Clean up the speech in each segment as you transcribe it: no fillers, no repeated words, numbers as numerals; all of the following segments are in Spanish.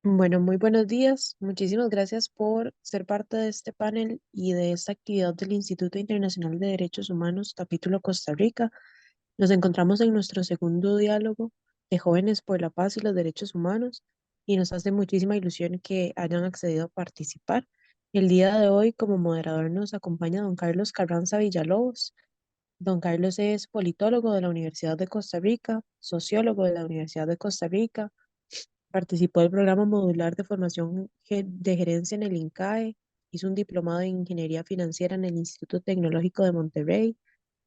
Bueno, muy buenos días. Muchísimas gracias por ser parte de este panel y de esta actividad del Instituto Internacional de Derechos Humanos, capítulo Costa Rica. Nos encontramos en nuestro segundo diálogo de Jóvenes por la Paz y los Derechos Humanos y nos hace muchísima ilusión que hayan accedido a participar. El día de hoy, como moderador, nos acompaña don Carlos Carranza Villalobos. Don Carlos es politólogo de la Universidad de Costa Rica, sociólogo de la Universidad de Costa Rica. Participó del programa modular de formación de gerencia en el INCAE, hizo un diplomado en ingeniería financiera en el Instituto Tecnológico de Monterrey,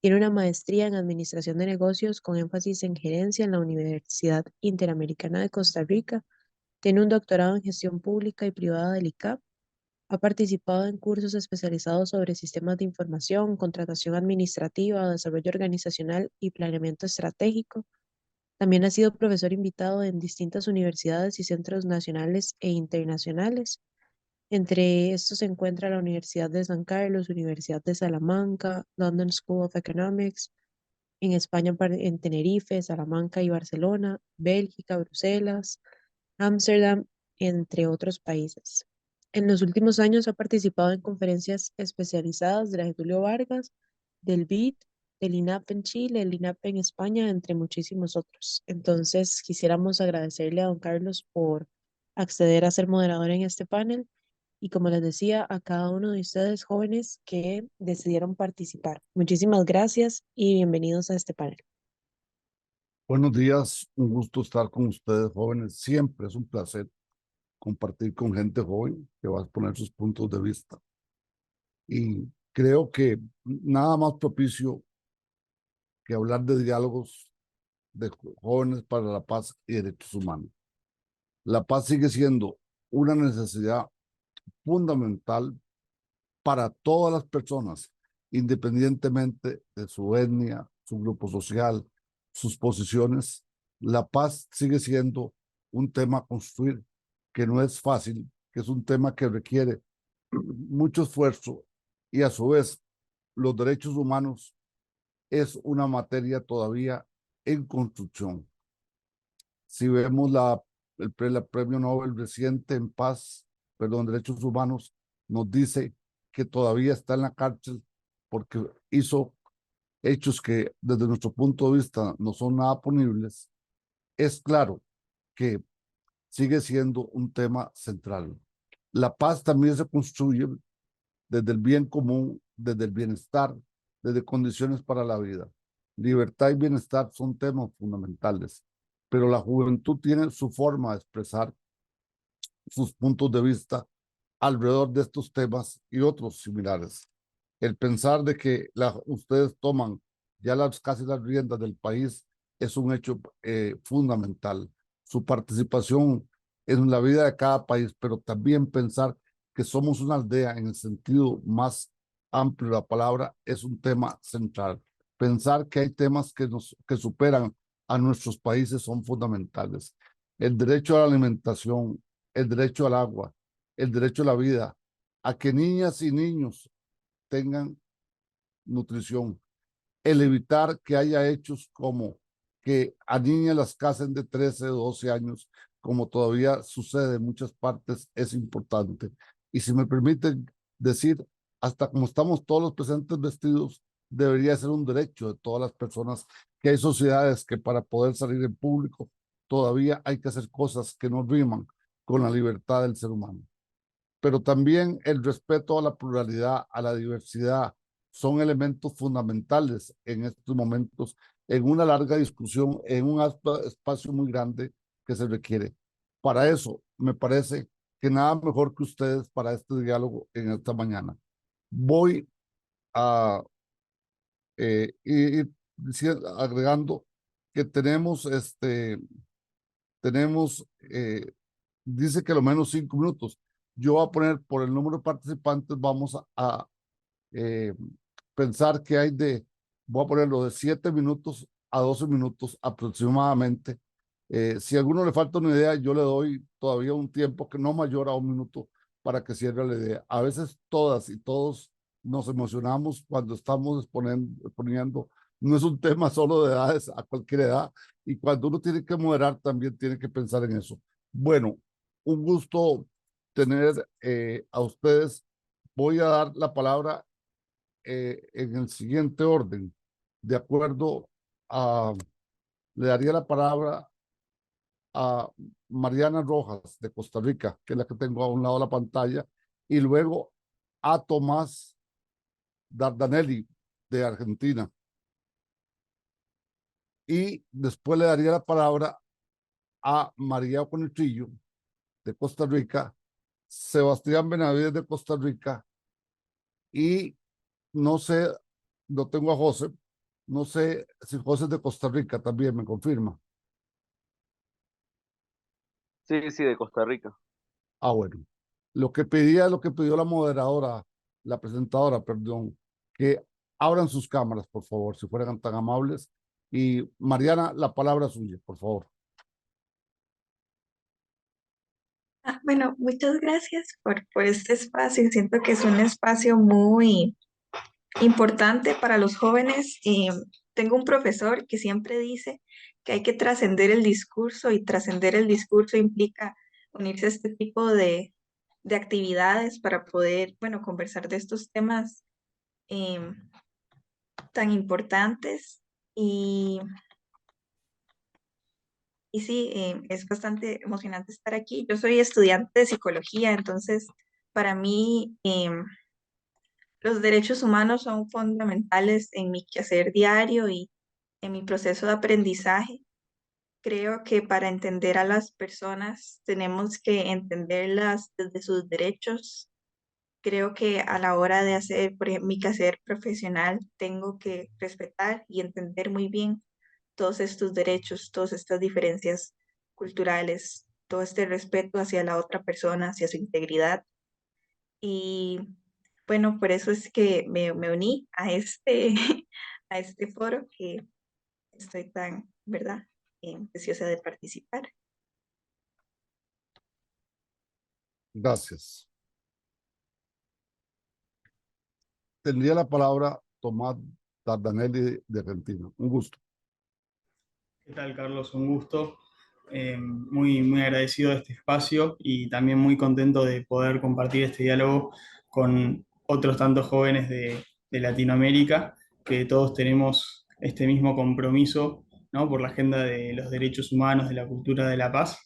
tiene una maestría en administración de negocios con énfasis en gerencia en la Universidad Interamericana de Costa Rica, tiene un doctorado en gestión pública y privada del ICAP, ha participado en cursos especializados sobre sistemas de información, contratación administrativa, desarrollo organizacional y planeamiento estratégico. También ha sido profesor invitado en distintas universidades y centros nacionales e internacionales. Entre estos se encuentra la Universidad de San Carlos, Universidad de Salamanca, London School of Economics, en España en Tenerife, Salamanca y Barcelona, Bélgica, Bruselas, Ámsterdam, entre otros países. En los últimos años ha participado en conferencias especializadas de la Getulio Vargas, del BID, del INAP en Chile, el INAP en España, entre muchísimos otros. Entonces, quisiéramos agradecerle a don Carlos por acceder a ser moderador en este panel y, como les decía, a cada uno de ustedes jóvenes que decidieron participar. Muchísimas gracias y bienvenidos a este panel. Buenos días, un gusto estar con ustedes jóvenes. Siempre es un placer compartir con gente joven que va a exponer sus puntos de vista. Y creo que nada más propicio que hablar de diálogos de jóvenes para la paz y derechos humanos. La paz sigue siendo una necesidad fundamental para todas las personas, independientemente de su etnia, su grupo social, sus posiciones. La paz sigue siendo un tema a construir que no es fácil, que es un tema que requiere mucho esfuerzo y a su vez los derechos humanos es una materia todavía en construcción. Si vemos la premio Nobel reciente en paz, perdón, derechos humanos, nos dice que todavía está en la cárcel porque hizo hechos que desde nuestro punto de vista no son nada punibles. Es claro que sigue siendo un tema central. La paz también se construye desde el bien común, desde el bienestar, desde condiciones para la vida. Libertad y bienestar son temas fundamentales, pero la juventud tiene su forma de expresar sus puntos de vista alrededor de estos temas y otros similares. El pensar de que ustedes toman ya casi las riendas del país es un hecho fundamental. Su participación en la vida de cada país, pero también pensar que somos una aldea en el sentido más amplio de la palabra es un tema central. Pensar que hay temas que superan a nuestros países son fundamentales. El derecho a la alimentación, el derecho al agua, el derecho a la vida, a que niñas y niños tengan nutrición, el evitar que haya hechos como que a niñas las casen de 13 o 12 años, como todavía sucede en muchas partes, es importante. Y si me permiten decir, hasta como estamos todos los presentes vestidos, debería ser un derecho de todas las personas, que hay sociedades que para poder salir en público todavía hay que hacer cosas que no riman con la libertad del ser humano, pero también el respeto a la pluralidad, a la diversidad, son elementos fundamentales en estos momentos, en una larga discusión, en un espacio muy grande que se requiere. Para eso, me parece que nada mejor que ustedes para este diálogo en esta mañana. Voy a ir agregando que tenemos dice que lo menos 5 minutos. Yo voy a poner por el número de participantes, vamos a eh, pensar que voy a ponerlo de 7 minutos a 12 minutos aproximadamente. Si a alguno le falta una idea, yo le doy todavía un tiempo que no mayor a 1 minuto para que cierre la idea. A veces todas y todos nos emocionamos cuando estamos exponiendo. No es un tema solo de edades, a cualquier edad. Y cuando uno tiene que moderar, también tiene que pensar en eso. Bueno, un gusto tener a ustedes. Voy a dar la palabra en el siguiente orden. De acuerdo a, le daría la palabra a Mariana Rojas de Costa Rica, que es la que tengo a un lado de la pantalla, y luego a Tomás Dardanelli de Argentina. Y después le daría la palabra a María Conitrillo de Costa Rica, Sebastián Benavides de Costa Rica y no sé, no tengo a José, no sé si José es de Costa Rica también, me confirma. Sí, sí, de Costa Rica. Ah, bueno. Lo que pedía, lo que pidió la moderadora, la presentadora, perdón, que abran sus cámaras, por favor, si fueran tan amables. Y Mariana, la palabra es suya, por favor. Bueno, muchas gracias por este espacio. Siento que es un espacio muy importante para los jóvenes. Tengo un profesor que siempre dice que hay que trascender el discurso y trascender el discurso implica unirse a este tipo de actividades para poder, bueno, conversar de estos temas em, tan importantes. Y, y sí, es bastante emocionante estar aquí. Yo soy estudiante de psicología, entonces para mí los derechos humanos son fundamentales en mi quehacer diario y en mi proceso de aprendizaje. Creo que para entender a las personas tenemos que entenderlas desde sus derechos. Creo que a la hora de hacer, por ejemplo, mi quehacer profesional, tengo que respetar y entender muy bien todos estos derechos, todas estas diferencias culturales, todo este respeto hacia la otra persona, hacia su integridad. Y bueno, por eso es que me uní a a este foro que estoy tan, ¿verdad? Deseosa de participar. Gracias. Tendría la palabra Tomás Dardanelli de Argentina. Un gusto. ¿Qué tal, Carlos? Un gusto. Muy, muy agradecido de este espacio y también muy contento de poder compartir este diálogo con otros tantos jóvenes de Latinoamérica, que todos tenemos este mismo compromiso, ¿no? Por la agenda de los derechos humanos, de la cultura de la paz.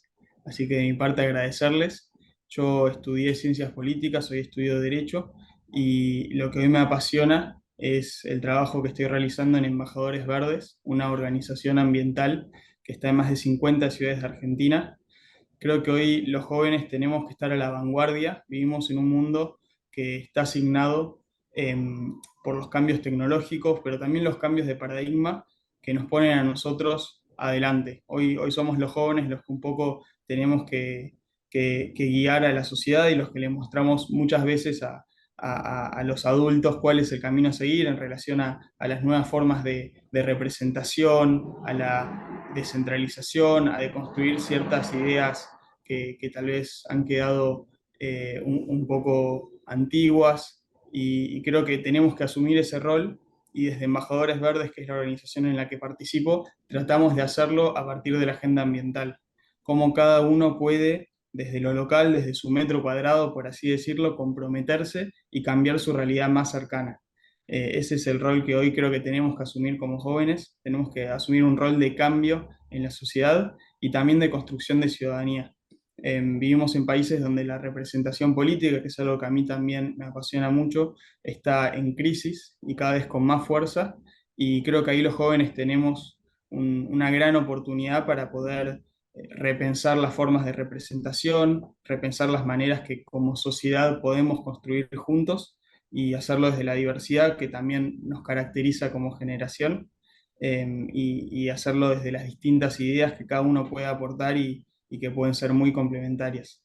Así que de mi parte agradecerles. Yo estudié ciencias políticas, hoy estudio derecho y lo que hoy me apasiona es el trabajo que estoy realizando en Embajadores Verdes, una organización ambiental que está en más de 50 ciudades de Argentina. Creo que hoy los jóvenes tenemos que estar a la vanguardia. Vivimos en un mundo que está asignado eh, por los cambios tecnológicos, pero también los cambios de paradigma que nos ponen a nosotros adelante. Hoy somos los jóvenes los que un poco tenemos que guiar a la sociedad y los que le mostramos muchas veces a los adultos cuál es el camino a seguir en relación a las nuevas formas de representación, a la descentralización, a deconstruir ciertas ideas que tal vez han quedado un poco antiguas y creo que tenemos que asumir ese rol y desde Embajadores Verdes, que es la organización en la que participo, tratamos de hacerlo a partir de la agenda ambiental. Cómo cada uno puede, desde lo local, desde su metro cuadrado, por así decirlo, comprometerse y cambiar su realidad más cercana. Ese es el rol que hoy creo que tenemos que asumir como jóvenes. Tenemos que asumir un rol de cambio en la sociedad y también de construcción de ciudadanía. Vivimos en países donde la representación política, que es algo que a mí también me apasiona mucho, está en crisis y cada vez con más fuerza. Y creo que ahí los jóvenes tenemos una gran oportunidad para poder repensar las formas de representación, repensar las maneras que como sociedad podemos construir juntos y hacerlo desde la diversidad que también nos caracteriza como generación y hacerlo desde las distintas ideas que cada uno puede aportar y que pueden ser muy complementarias.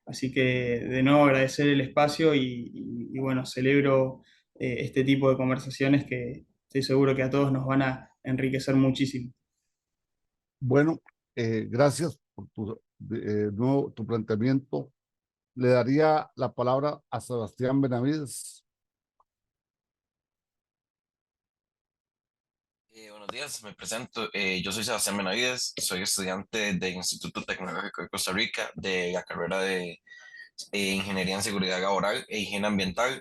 Así que de nuevo agradecer el espacio y bueno, celebro este tipo de conversaciones que estoy seguro que a todos nos van a enriquecer muchísimo. Bueno, gracias por nuevo, tu planteamiento. Le daría la palabra a Sebastián Benavides. Buenos días, me presento. Yo soy Sebastián Benavides, soy estudiante del Instituto Tecnológico de Costa Rica de la carrera de Ingeniería en Seguridad Laboral e Higiene Ambiental.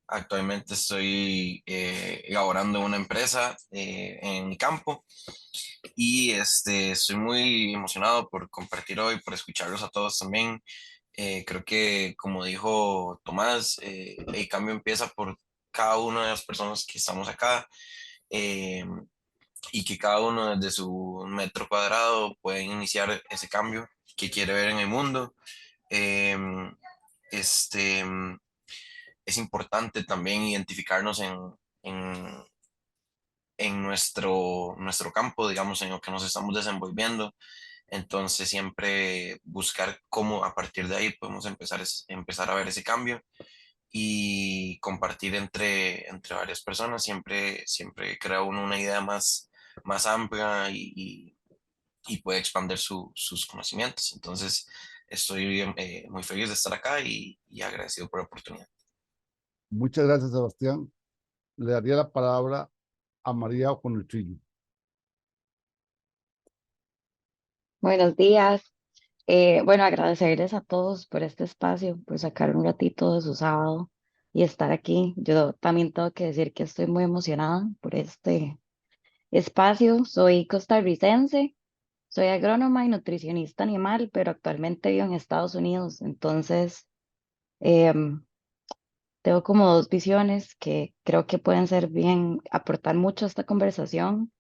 Actualmente estoy laborando en una empresa en mi campo y estoy muy emocionado por compartir hoy, por escucharlos a todos también. Creo que, como dijo Tomás, el cambio empieza por cada una de las personas que estamos acá. eh, y que cada uno desde su metro cuadrado puede iniciar ese cambio que quiere ver en el mundo. Eh, este, es importante también identificarnos en, en nuestro campo, digamos, en lo que nos estamos desenvolviendo. Entonces, siempre buscar cómo a partir de ahí podemos empezar a ver ese cambio y compartir entre varias personas. Siempre crea uno una idea más amplia y puede expandir sus conocimientos. Entonces, estoy muy feliz de estar acá y agradecido por la oportunidad. Muchas gracias, Sebastián. Le daría la palabra a María Oconutrillo. Buenos días. Bueno, agradecerles a todos por este espacio, por sacar un ratito de su sábado y estar aquí. Yo también tengo que decir que estoy muy emocionada por este espacio. Soy costarricense, soy agrónoma y nutricionista animal, pero actualmente vivo en Estados Unidos. Entonces, em, tengo como dos visiones que creo que pueden ser bien, aportar mucho a esta conversación.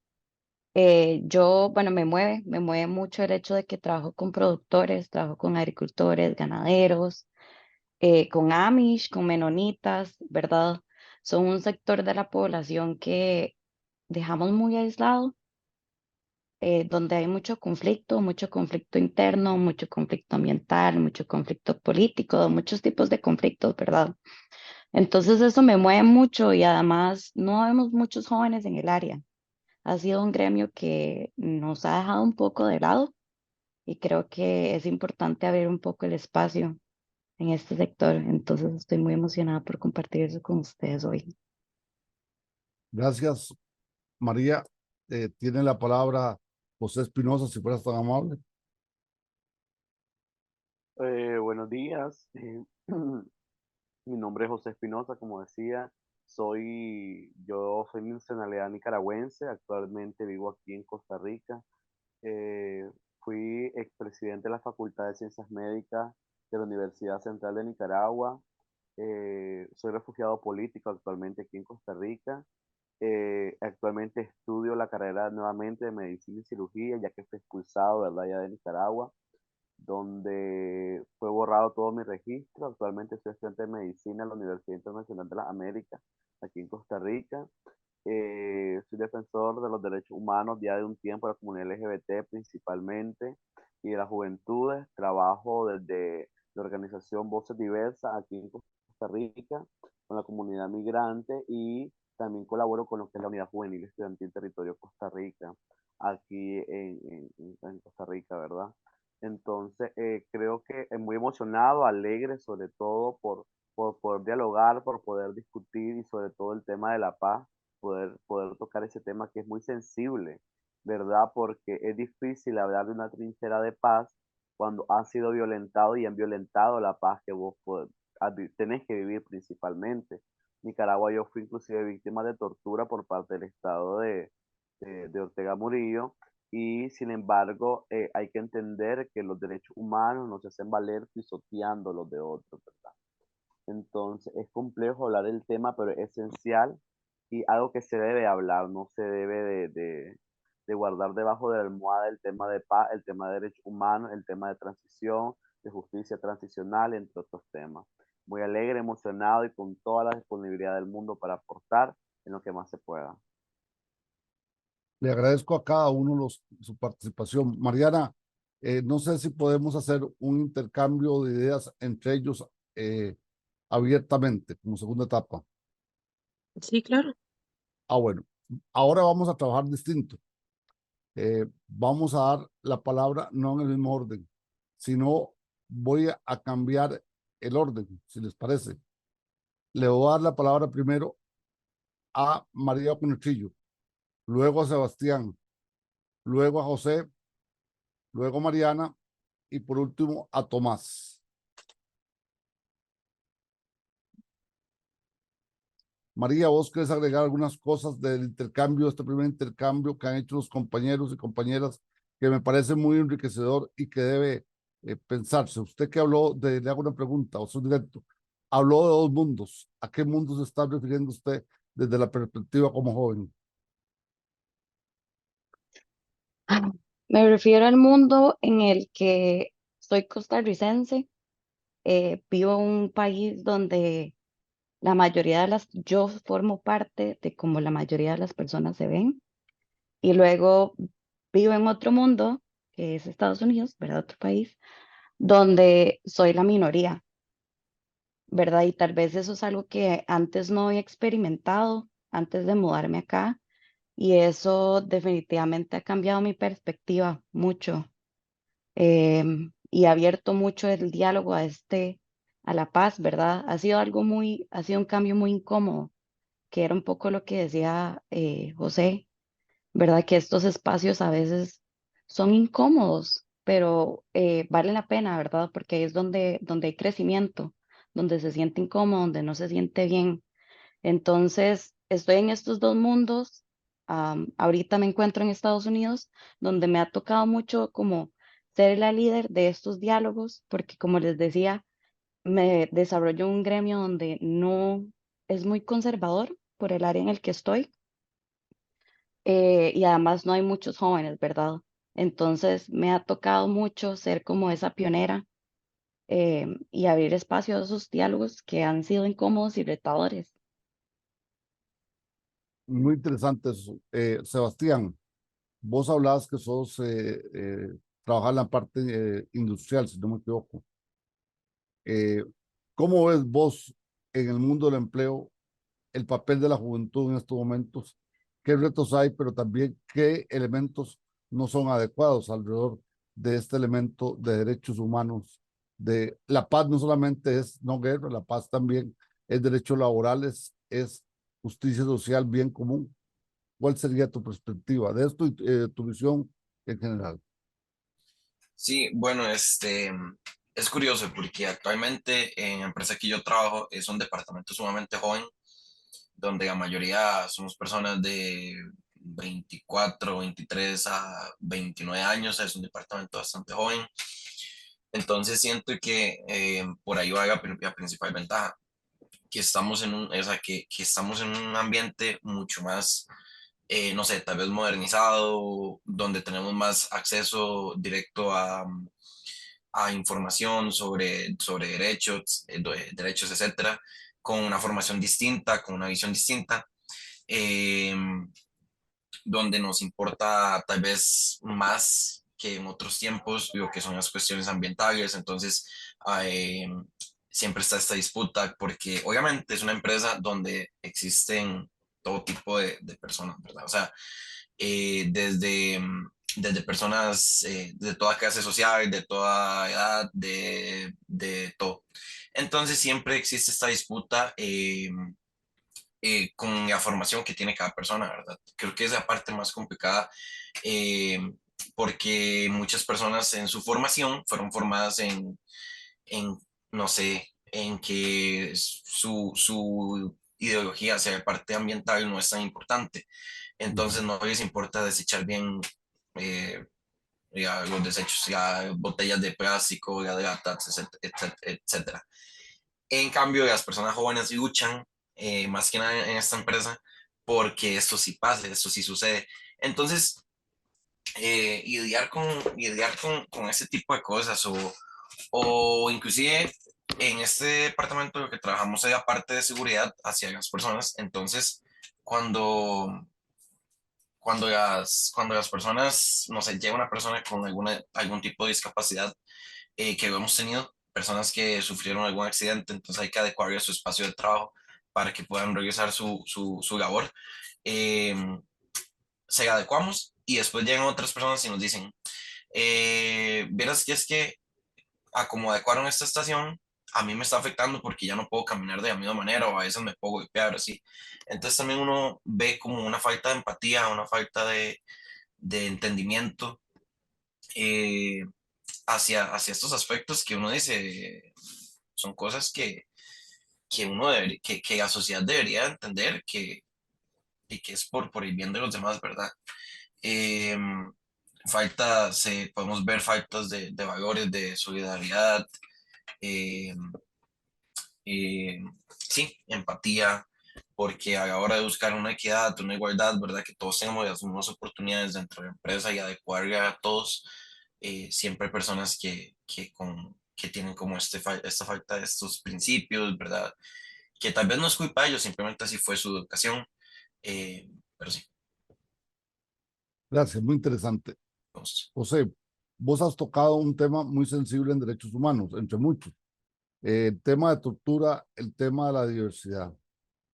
Bueno, me mueve mucho el hecho de que trabajo con productores, trabajo con agricultores, ganaderos, con Amish, con menonitas, ¿verdad? Son un sector de la población que dejamos muy aislado, donde hay mucho conflicto interno, mucho conflicto ambiental, mucho conflicto político, muchos tipos de conflictos, ¿verdad? Entonces eso me mueve mucho y además no vemos muchos jóvenes en el área. Ha sido un gremio que nos ha dejado un poco de lado y creo que es importante abrir un poco el espacio en este sector. Entonces estoy muy emocionada por compartir eso con ustedes hoy. Gracias, María. Tiene la palabra José Espinosa, si fueras tan amable. Buenos días. Mi nombre es José Espinosa, como decía. Yo soy de nacionalidad nicaragüense. Actualmente vivo aquí en Costa Rica. Eh, Fui expresidente de la Facultad de Ciencias Médicas de la Universidad Central de Nicaragua. Soy refugiado político actualmente aquí en Costa Rica. Actualmente estudio la carrera nuevamente de medicina y cirugía, ya que fui expulsado, ¿verdad?, ya de Nicaragua, donde fue borrado todo mi registro. Actualmente soy estudiante de medicina en la Universidad Internacional de las Américas, aquí en Costa Rica. Soy defensor de los derechos humanos ya de un tiempo, de la comunidad LGBT principalmente, y de las juventudes. Trabajo desde la organización Voces Diversas aquí en Costa Rica, con la comunidad migrante, y también colaboro con lo que es la Unidad Juvenil Estudiantil Territorio Costa Rica, aquí en Costa Rica, ¿verdad? Entonces, creo que es muy emocionado, alegre, sobre todo por poder dialogar, por poder discutir y sobre todo el tema de la paz, poder tocar ese tema que es muy sensible, ¿verdad? Porque es difícil hablar de una trinchera de paz cuando ha sido violentado y han violentado la paz que vos tenés que vivir principalmente. Nicaragua, yo fui inclusive víctima de tortura por parte del Estado de Ortega Murillo, y sin embargo hay que entender que los derechos humanos no se hacen valer pisoteando los de otros, ¿verdad? Entonces es complejo hablar del tema, pero es esencial y algo que se debe hablar. No se debe de guardar debajo de la almohada el tema de paz, el tema de derechos humanos, el tema de transición, de justicia transicional, entre otros temas. Muy alegre, emocionado y con toda la disponibilidad del mundo para aportar en lo que más se pueda. Le agradezco a cada uno su participación. Mariana, no sé si podemos hacer un intercambio de ideas entre ellos abiertamente, como segunda etapa. Sí, claro. Bueno, ahora vamos a trabajar distinto. Vamos a dar la palabra no en el mismo orden, sino voy a cambiar el orden, si les parece. Le voy a dar la palabra primero a María Conechillo. luego a Sebastián, luego a José, luego a Mariana y por último a Tomás. María, ¿vos querés agregar algunas cosas del intercambio, este primer intercambio que han hecho los compañeros y compañeras, que me parece muy enriquecedor y que debe pensarse? Usted que habló le hago una pregunta, o sea, directo, habló de dos mundos. ¿A qué mundo se está refiriendo usted desde la perspectiva como joven? Ah, Me refiero al mundo en el que soy costarricense, vivo en un país donde yo formo parte de como la mayoría de las personas se ven, y luego vivo en otro mundo, que es Estados Unidos, ¿verdad? Otro país, donde soy la minoría, ¿verdad? Y tal vez eso es algo que antes no había experimentado, antes de mudarme acá, y eso definitivamente ha cambiado mi perspectiva mucho, y ha abierto mucho el diálogo a la paz, ¿verdad? Ha sido un cambio muy incómodo, que era un poco lo que decía José, ¿verdad? Que estos espacios a veces son incómodos, pero valen la pena, ¿verdad? Porque ahí es donde hay crecimiento, donde se siente incómodo, donde no se siente bien. Entonces, estoy en estos dos mundos. Ahorita me encuentro en Estados Unidos, donde me ha tocado mucho como ser la líder de estos diálogos, porque como les decía, me desarrollo un gremio donde no es muy conservador por el área en el que estoy, y además no hay muchos jóvenes, ¿verdad? Entonces, me ha tocado mucho ser como esa pionera, y abrir espacio a esos diálogos que han sido incómodos y retadores. Muy interesante eso. Sebastián, vos hablabas que trabajas en la parte industrial, si no me equivoco. Eh, ¿Cómo ves vos en el mundo del empleo el papel de la juventud en estos momentos? ¿Qué retos hay, pero también qué elementos no son adecuados alrededor de este elemento de derechos humanos? De la paz no solamente es no guerra, la paz también es derechos laborales, es justicia social, bien común. ¿Cuál sería tu perspectiva de esto y tu visión en general? Sí, bueno, es curioso porque actualmente en la empresa que yo trabajo es un departamento sumamente joven, donde la mayoría somos personas de 24, 23 a 29 años, es un departamento bastante joven. Entonces siento que por ahí va la principal ventaja, que estamos en que estamos en un ambiente mucho más, no sé, tal vez modernizado, donde tenemos más acceso directo a información sobre derechos, derechos, etcétera, con una formación distinta, con una visión distinta, eh, donde nos importa tal vez más que en otros tiempos lo que son las cuestiones ambientales. Entonces, eh, siempre está esta disputa porque obviamente es una empresa donde existen todo tipo de personas, ¿verdad? O sea, desde personas de toda clase social, de toda edad, de todo. Entonces siempre existe esta disputa con la formación que tiene cada persona, ¿verdad? Creo que es la parte más complicada, eh, porque muchas personas en su formación fueron formadas en no sé, en que su ideología hacia la parte ambiental no es tan importante. Entonces Ujú. no les importa desechar bien los desechos, ya, botellas de plástico, ya de latas, etcétera, etcétera, etcétera. En cambio, las personas jóvenes luchan más que nada en esta empresa porque esto sí pasa, esto sí sucede. Entonces, y lidiar con ese tipo de cosas o inclusive en este departamento lo que trabajamos es la parte de seguridad hacia las personas. Entonces, cuando, cuando las personas, no sé, llega una persona con algún tipo de discapacidad, que lo hemos tenido, personas que sufrieron algún accidente, entonces hay que adecuarle su espacio de trabajo para que puedan realizar su labor. Eh, Se la adecuamos y después llegan otras personas y nos dicen, vieras que es que a como adecuaron esta estación, a mí me está afectando porque ya no puedo caminar de la misma manera o a veces me puedo golpear, así. Entonces también uno ve como una falta de empatía, una falta de entendimiento eh, hacia estos aspectos que uno dice, son cosas que uno que la sociedad debería entender y que es por el bien de los demás, ¿verdad? Eh, podemos ver faltas de valores, de solidaridad, eh, sí, empatía, porque a la hora de buscar una equidad, una igualdad, ¿verdad? Que todos tengamos las mismas oportunidades dentro de la empresa y adecuarla a todos, siempre hay personas que tienen como esta falta de estos principios, ¿verdad? Que tal vez no es culpa de ellos, simplemente así fue su educación, pero sí, Gracias, muy interesante. vamos. José, vos has tocado un tema muy sensible en derechos humanos, entre muchos. El tema de tortura, el tema de la diversidad.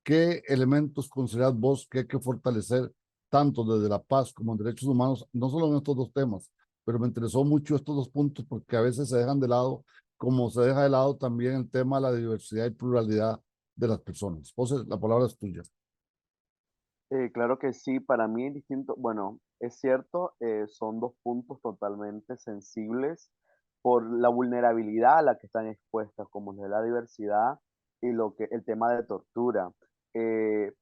¿Qué elementos consideras vos que hay que fortalecer tanto desde la paz como en derechos humanos, no solo en estos dos temas, pero me interesó mucho estos dos puntos porque a veces se dejan de lado, como se deja de lado también el tema de la diversidad y pluralidad de las personas? José, la palabra es tuya. Claro que sí, para mí es distinto. Bueno, es cierto, son dos puntos totalmente sensibles por la vulnerabilidad a la que están expuestas, como es la diversidad y el tema de tortura.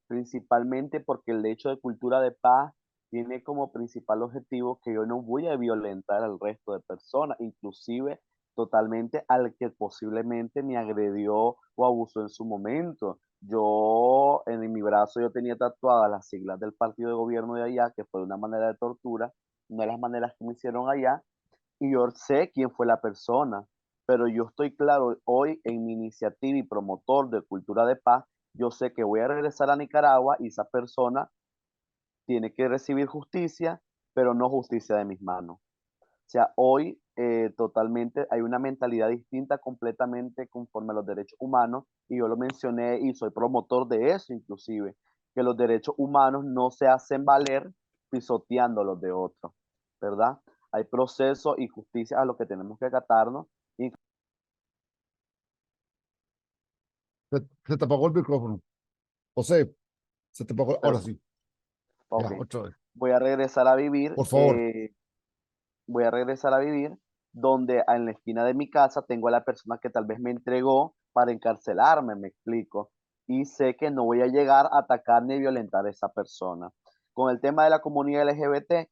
Principalmente porque el hecho de cultura de paz tiene como principal objetivo que yo no voy a violentar al resto de personas, inclusive totalmente al que posiblemente me agredió o abusó en su momento. Yo en mi brazo yo tenía tatuadas las siglas del partido de gobierno de allá, que fue una manera de tortura, una de las maneras que me hicieron allá, y yo sé quién fue la persona, pero yo estoy claro hoy en mi iniciativa y promotor de cultura de paz, yo sé que voy a regresar a Nicaragua y esa persona tiene que recibir justicia, pero no justicia de mis manos. O sea, hoy totalmente hay una mentalidad distinta completamente conforme a los derechos humanos y yo lo mencioné y soy promotor de eso inclusive, que los derechos humanos no se hacen valer pisoteando los de otros, ¿verdad? Hay procesos y justicia a los que tenemos que acatarnos. Y, Se te apagó el micrófono. José, se te apagó. Ahora pero, sí, ok, ya, otra vez. voy a regresar a vivir Por favor. voy a regresar a vivir donde en la esquina de mi casa tengo a la persona que tal vez me entregó para encarcelarme, me explico, y sé que no voy a llegar a atacar ni violentar a esa persona. Con el tema de la comunidad LGBT,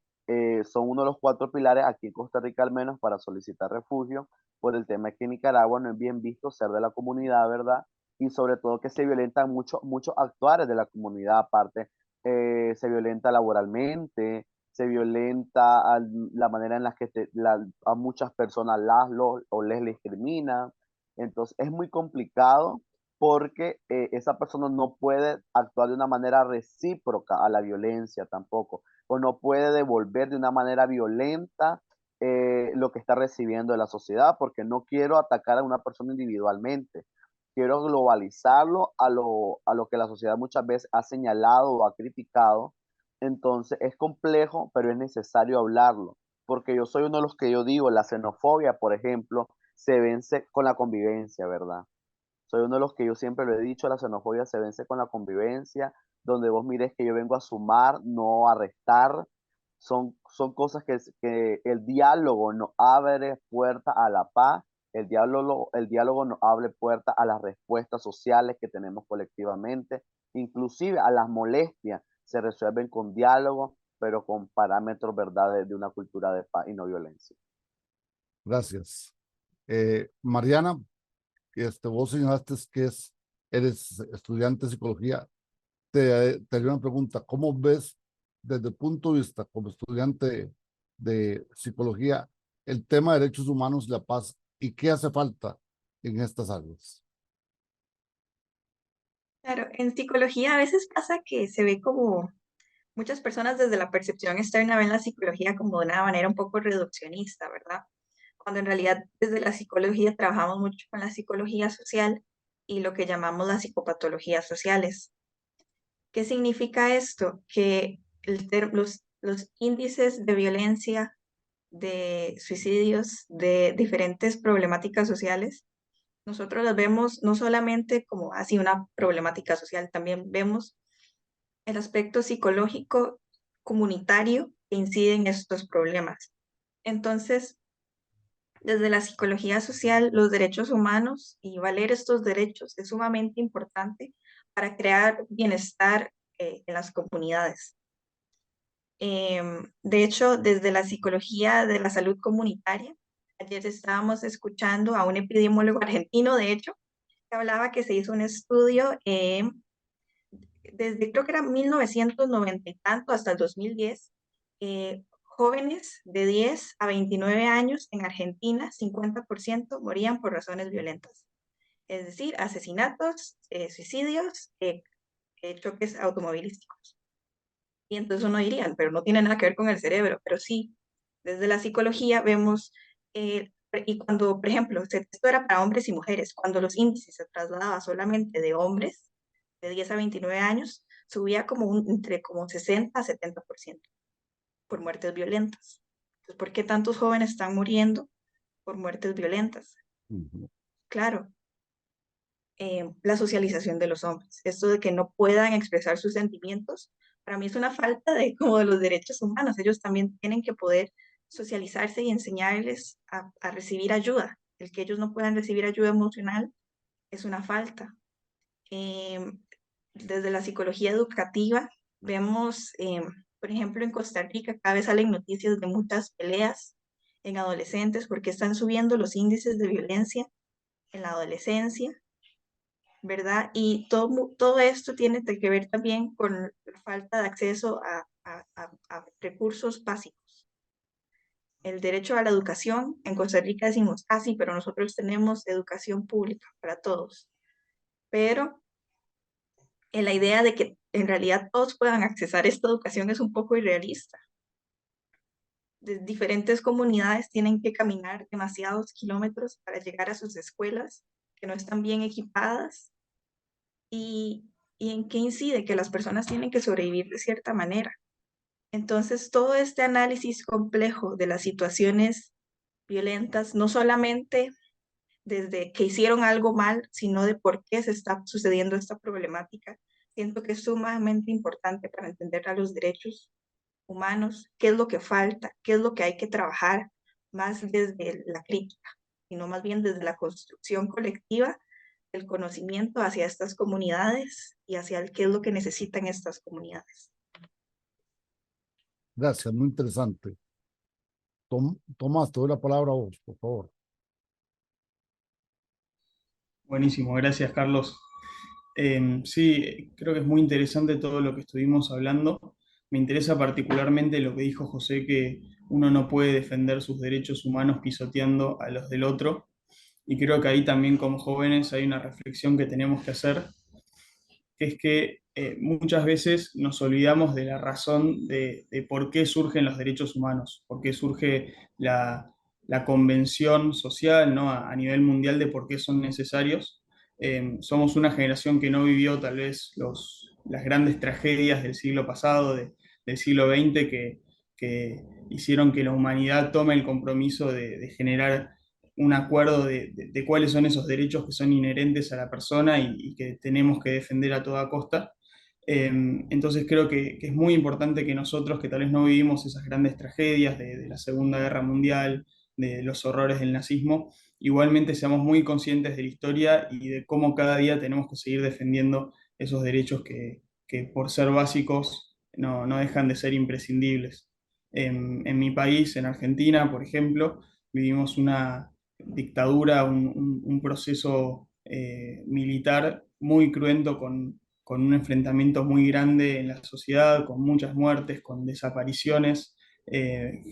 son uno de los 4 pilares aquí en Costa Rica al menos para solicitar refugio, por el tema que en Nicaragua no es bien visto ser de la comunidad, ¿verdad? Y sobre todo que se violentan muchos actuares de la comunidad aparte, se violenta laboralmente, se violenta la manera en la que a muchas personas o les discrimina. Entonces es muy complicado porque esa persona no puede actuar de una manera recíproca a la violencia tampoco, o no puede devolver de una manera violenta lo que está recibiendo de la sociedad, porque no quiero atacar a una persona individualmente, quiero globalizarlo a lo que la sociedad muchas veces ha señalado o ha criticado. Entonces es complejo, pero es necesario hablarlo, porque yo soy uno de los que yo digo, la xenofobia, por ejemplo, se vence con la convivencia, ¿verdad? Soy uno de los que yo siempre lo he dicho, la xenofobia se vence con la convivencia, donde vos mires que yo vengo a sumar, no a restar. Son cosas que el diálogo nos abre puerta a la paz, el diálogo nos abre puerta a las respuestas sociales que tenemos colectivamente, inclusive a las molestias se resuelven con diálogo, pero con parámetros, ¿verdad?, de una cultura de paz y no violencia. Gracias. Mariana, vos señalaste que eres estudiante de psicología. Te haría una pregunta. ¿Cómo ves desde el punto de vista como estudiante de psicología el tema de derechos humanos y la paz y qué hace falta en estas áreas? Claro, en psicología a veces pasa que se ve como muchas personas desde la percepción externa ven la psicología como de una manera un poco reduccionista, ¿verdad? Cuando en realidad desde la psicología trabajamos mucho con la psicología social y lo que llamamos las psicopatologías sociales. ¿Qué significa esto? Que los índices de violencia, de suicidios, de diferentes problemáticas sociales Nosotros las vemos no solamente como así una problemática social, también vemos el aspecto psicológico comunitario que incide en estos problemas. Entonces, desde la psicología social, los derechos humanos y valer estos derechos es sumamente importante para crear bienestar en las comunidades. De hecho, desde la psicología de la salud comunitaria, ayer estábamos escuchando a un epidemiólogo argentino, de hecho, que hablaba que se hizo un estudio desde creo que era 1990 y tanto hasta el 2010, jóvenes de 10 a 29 años en Argentina, 50% morían por razones violentas. Es decir, asesinatos, suicidios, choques automovilísticos. Y entonces uno diría, pero no tiene nada que ver con el cerebro, pero sí, desde la psicología vemos, y cuando, por ejemplo, esto era para hombres y mujeres, cuando los índices se trasladaban solamente de hombres, de 10 a 29 años, subía entre como 60 a 70% por muertes violentas. Entonces, ¿por qué tantos jóvenes están muriendo por muertes violentas? Claro, la socialización de los hombres, esto de que no puedan expresar sus sentimientos, para mí es una falta de como de los derechos humanos. Ellos también tienen que poder socializarse y enseñarles a recibir ayuda. El que ellos no puedan recibir ayuda emocional es una falta. Desde la psicología educativa vemos, por ejemplo, en Costa Rica cada vez salen noticias de muchas peleas en adolescentes porque están subiendo los índices de violencia en la adolescencia, ¿verdad? Y todo esto tiene que ver también con la falta de acceso a recursos básicos. El derecho a la educación, en Costa Rica decimos, sí, pero nosotros tenemos educación pública para todos. Pero la idea de que en realidad todos puedan accesar a esta educación es un poco irrealista. Diferentes comunidades tienen que caminar demasiados kilómetros para llegar a sus escuelas que no están bien equipadas. ¿Y en qué incide? Que las personas tienen que sobrevivir de cierta manera. Entonces, todo este análisis complejo de las situaciones violentas, no solamente desde que hicieron algo mal, sino de por qué se está sucediendo esta problemática, siento que es sumamente importante para entender a los derechos humanos, qué es lo que falta, qué es lo que hay que trabajar, más desde la crítica, sino más bien desde la construcción colectiva del conocimiento hacia estas comunidades y hacia qué es lo que necesitan estas comunidades. Gracias, muy interesante. Tomás, te doy la palabra a vos, por favor. Buenísimo, gracias Carlos. Sí, creo que es muy interesante todo lo que estuvimos hablando. Me interesa particularmente lo que dijo José, que uno no puede defender sus derechos humanos pisoteando a los del otro. Y creo que ahí también como jóvenes hay una reflexión que tenemos que hacer, que es que muchas veces nos olvidamos de la razón de por qué surgen los derechos humanos, por qué surge la convención social, ¿no? A nivel mundial de por qué son necesarios. Somos una generación que no vivió tal vez las grandes tragedias del siglo pasado, del siglo XX, que hicieron que la humanidad tome el compromiso de generar un acuerdo de cuáles son esos derechos que son inherentes a la persona y que tenemos que defender a toda costa. Entonces creo que es muy importante que nosotros, que tal vez no vivimos esas grandes tragedias de la Segunda Guerra Mundial, de los horrores del nazismo, igualmente seamos muy conscientes de la historia y de cómo cada día tenemos que seguir defendiendo esos derechos que por ser básicos no dejan de ser imprescindibles. En mi país, en Argentina, por ejemplo, vivimos una dictadura, un proceso militar muy cruento con un enfrentamiento muy grande en la sociedad, con muchas muertes, con desapariciones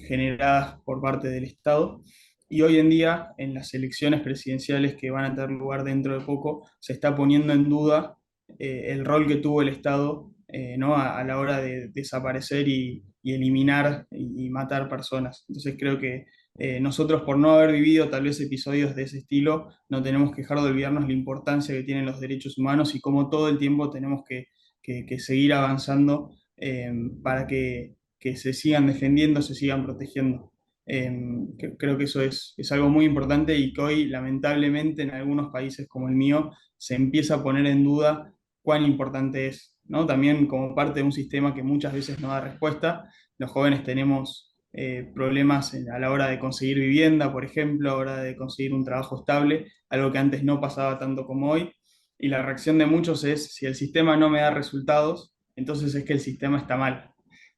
generadas por parte del Estado. Y hoy en día, en las elecciones presidenciales que van a tener lugar dentro de poco, se está poniendo en duda el rol que tuvo el Estado ¿no? A la hora de desaparecer y eliminar y matar personas. Entonces creo que nosotros por no haber vivido tal vez episodios de ese estilo, no tenemos que dejar de olvidarnos la importancia que tienen los derechos humanos y cómo todo el tiempo tenemos que seguir avanzando para que se sigan defendiendo, se sigan protegiendo. Creo que eso es algo muy importante y que hoy, lamentablemente, en algunos países como el mío, se empieza a poner en duda cuán importante es, ¿no? También como parte de un sistema que muchas veces no da respuesta. Los jóvenes tenemos problemas a la hora de conseguir vivienda, por ejemplo, a la hora de conseguir un trabajo estable, algo que antes no pasaba tanto como hoy. Y la reacción de muchos es, si el sistema no me da resultados, entonces es que el sistema está mal.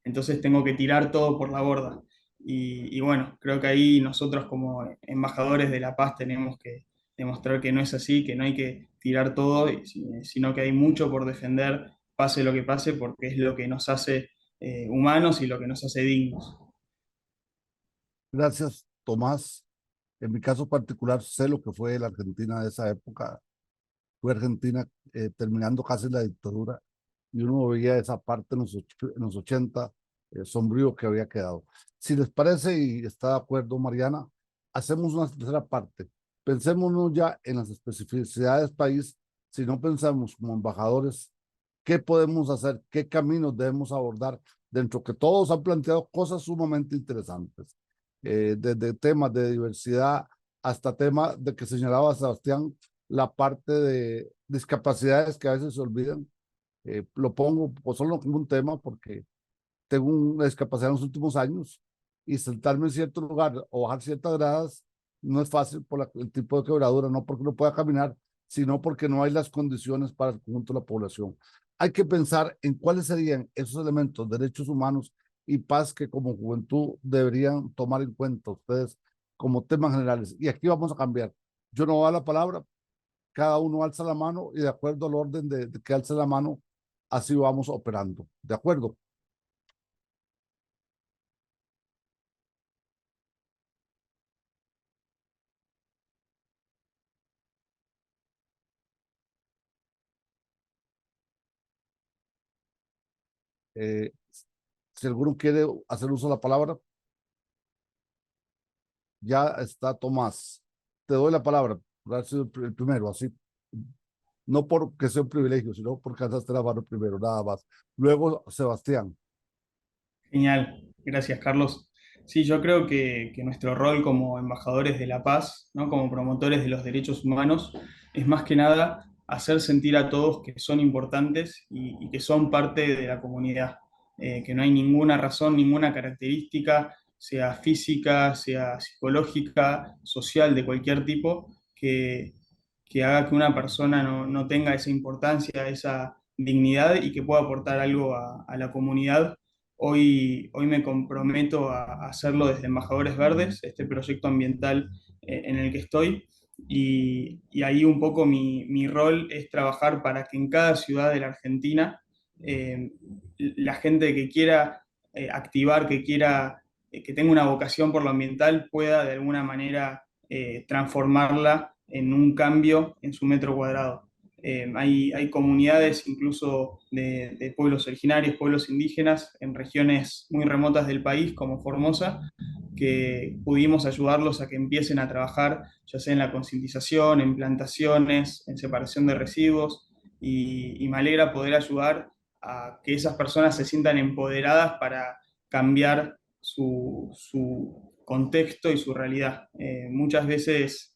Entonces tengo que tirar todo por la borda. Y bueno, creo que ahí nosotros como embajadores de la paz tenemos que demostrar que no es así, que no hay que tirar todo, sino que hay mucho por defender, pase lo que pase, porque es lo que nos hace humanos y lo que nos hace dignos. Gracias, Tomás. En mi caso particular, sé lo que fue la Argentina de esa época. Fue Argentina terminando casi la dictadura y uno veía esa parte en los 80, sombrío que había quedado. Si les parece y está de acuerdo, Mariana, hacemos una tercera parte. Pensémonos ya en las especificidades país, si no pensamos como embajadores, qué podemos hacer, qué caminos debemos abordar, dentro que todos han planteado cosas sumamente interesantes, desde temas de diversidad hasta temas de que señalaba Sebastián, la parte de discapacidades que a veces se olvidan. Lo pongo solo como un tema porque tengo una discapacidad en los últimos años y sentarme en cierto lugar o bajar ciertas gradas no es fácil por el tipo de quebradura, no porque no pueda caminar, sino porque no hay las condiciones para el conjunto de la población. Hay que pensar en cuáles serían esos elementos, derechos humanos y paz que como juventud deberían tomar en cuenta ustedes como temas generales. Y aquí vamos a cambiar. Yo no voy a dar la palabra, cada uno alza la mano y de acuerdo al orden de que alce la mano, así vamos operando. ¿De acuerdo? Eh, si alguno quiere hacer uso de la palabra, ya está Tomás. Te doy la palabra, por haber sido el primero, así. No porque sea un privilegio, sino porque alzaste la mano primero, nada más. Luego, Sebastián. Genial, gracias Carlos. Sí, yo creo que nuestro rol como embajadores de la paz, ¿no? Como promotores de los derechos humanos, es más que nada hacer sentir a todos que son importantes y que son parte de la comunidad. Que no hay ninguna razón, ninguna característica, sea física, sea psicológica, social, de cualquier tipo, que haga que una persona no tenga esa importancia, esa dignidad y que pueda aportar algo a la comunidad. Hoy me comprometo a hacerlo desde Embajadores Verdes, este proyecto ambiental en el que estoy, y ahí un poco mi rol es trabajar para que en cada ciudad de la Argentina la gente que quiera activar, que tenga una vocación por lo ambiental, pueda de alguna manera transformarla en un cambio en su metro cuadrado. Hay comunidades incluso de pueblos originarios, pueblos indígenas, en regiones muy remotas del país, como Formosa, que pudimos ayudarlos a que empiecen a trabajar, ya sea en la concientización, en plantaciones, en separación de residuos, y me alegra poder ayudar a que esas personas se sientan empoderadas para cambiar su contexto y su realidad. Muchas veces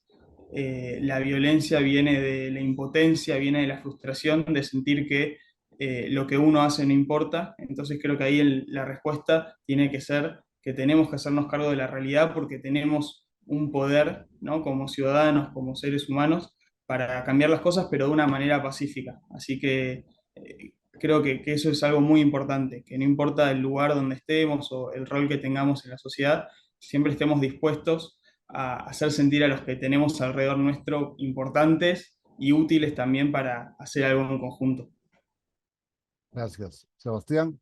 la violencia viene de la impotencia, viene de la frustración de sentir que lo que uno hace no importa. Entonces creo que ahí la respuesta tiene que ser que tenemos que hacernos cargo de la realidad porque tenemos un poder, ¿no? Como ciudadanos, como seres humanos, para cambiar las cosas, pero de una manera pacífica. Así que creo que eso es algo muy importante, que no importa el lugar donde estemos o el rol que tengamos en la sociedad, siempre estemos dispuestos a hacer sentir a los que tenemos alrededor nuestro importantes y útiles también para hacer algo en conjunto. Gracias. Sebastián.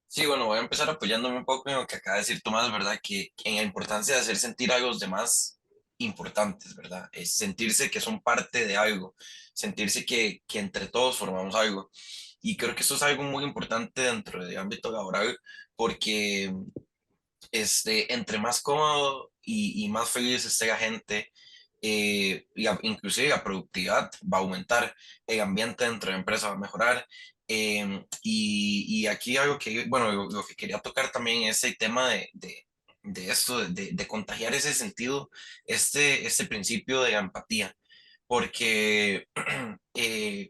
Sí, bueno, voy a empezar apoyándome un poco en lo que acaba de decir Tomás, ¿verdad? Que en la importancia de hacer sentir a los demás importantes, ¿verdad? Es sentirse que son parte de algo, sentirse que entre todos formamos algo. Y creo que eso es algo muy importante dentro del ámbito laboral, porque entre más cómodo y más feliz esté la gente, inclusive la productividad va a aumentar, el ambiente dentro de la empresa va a mejorar. Y aquí algo que, bueno, lo que quería tocar también es el tema esto, de contagiar ese sentido, este principio de la empatía, porque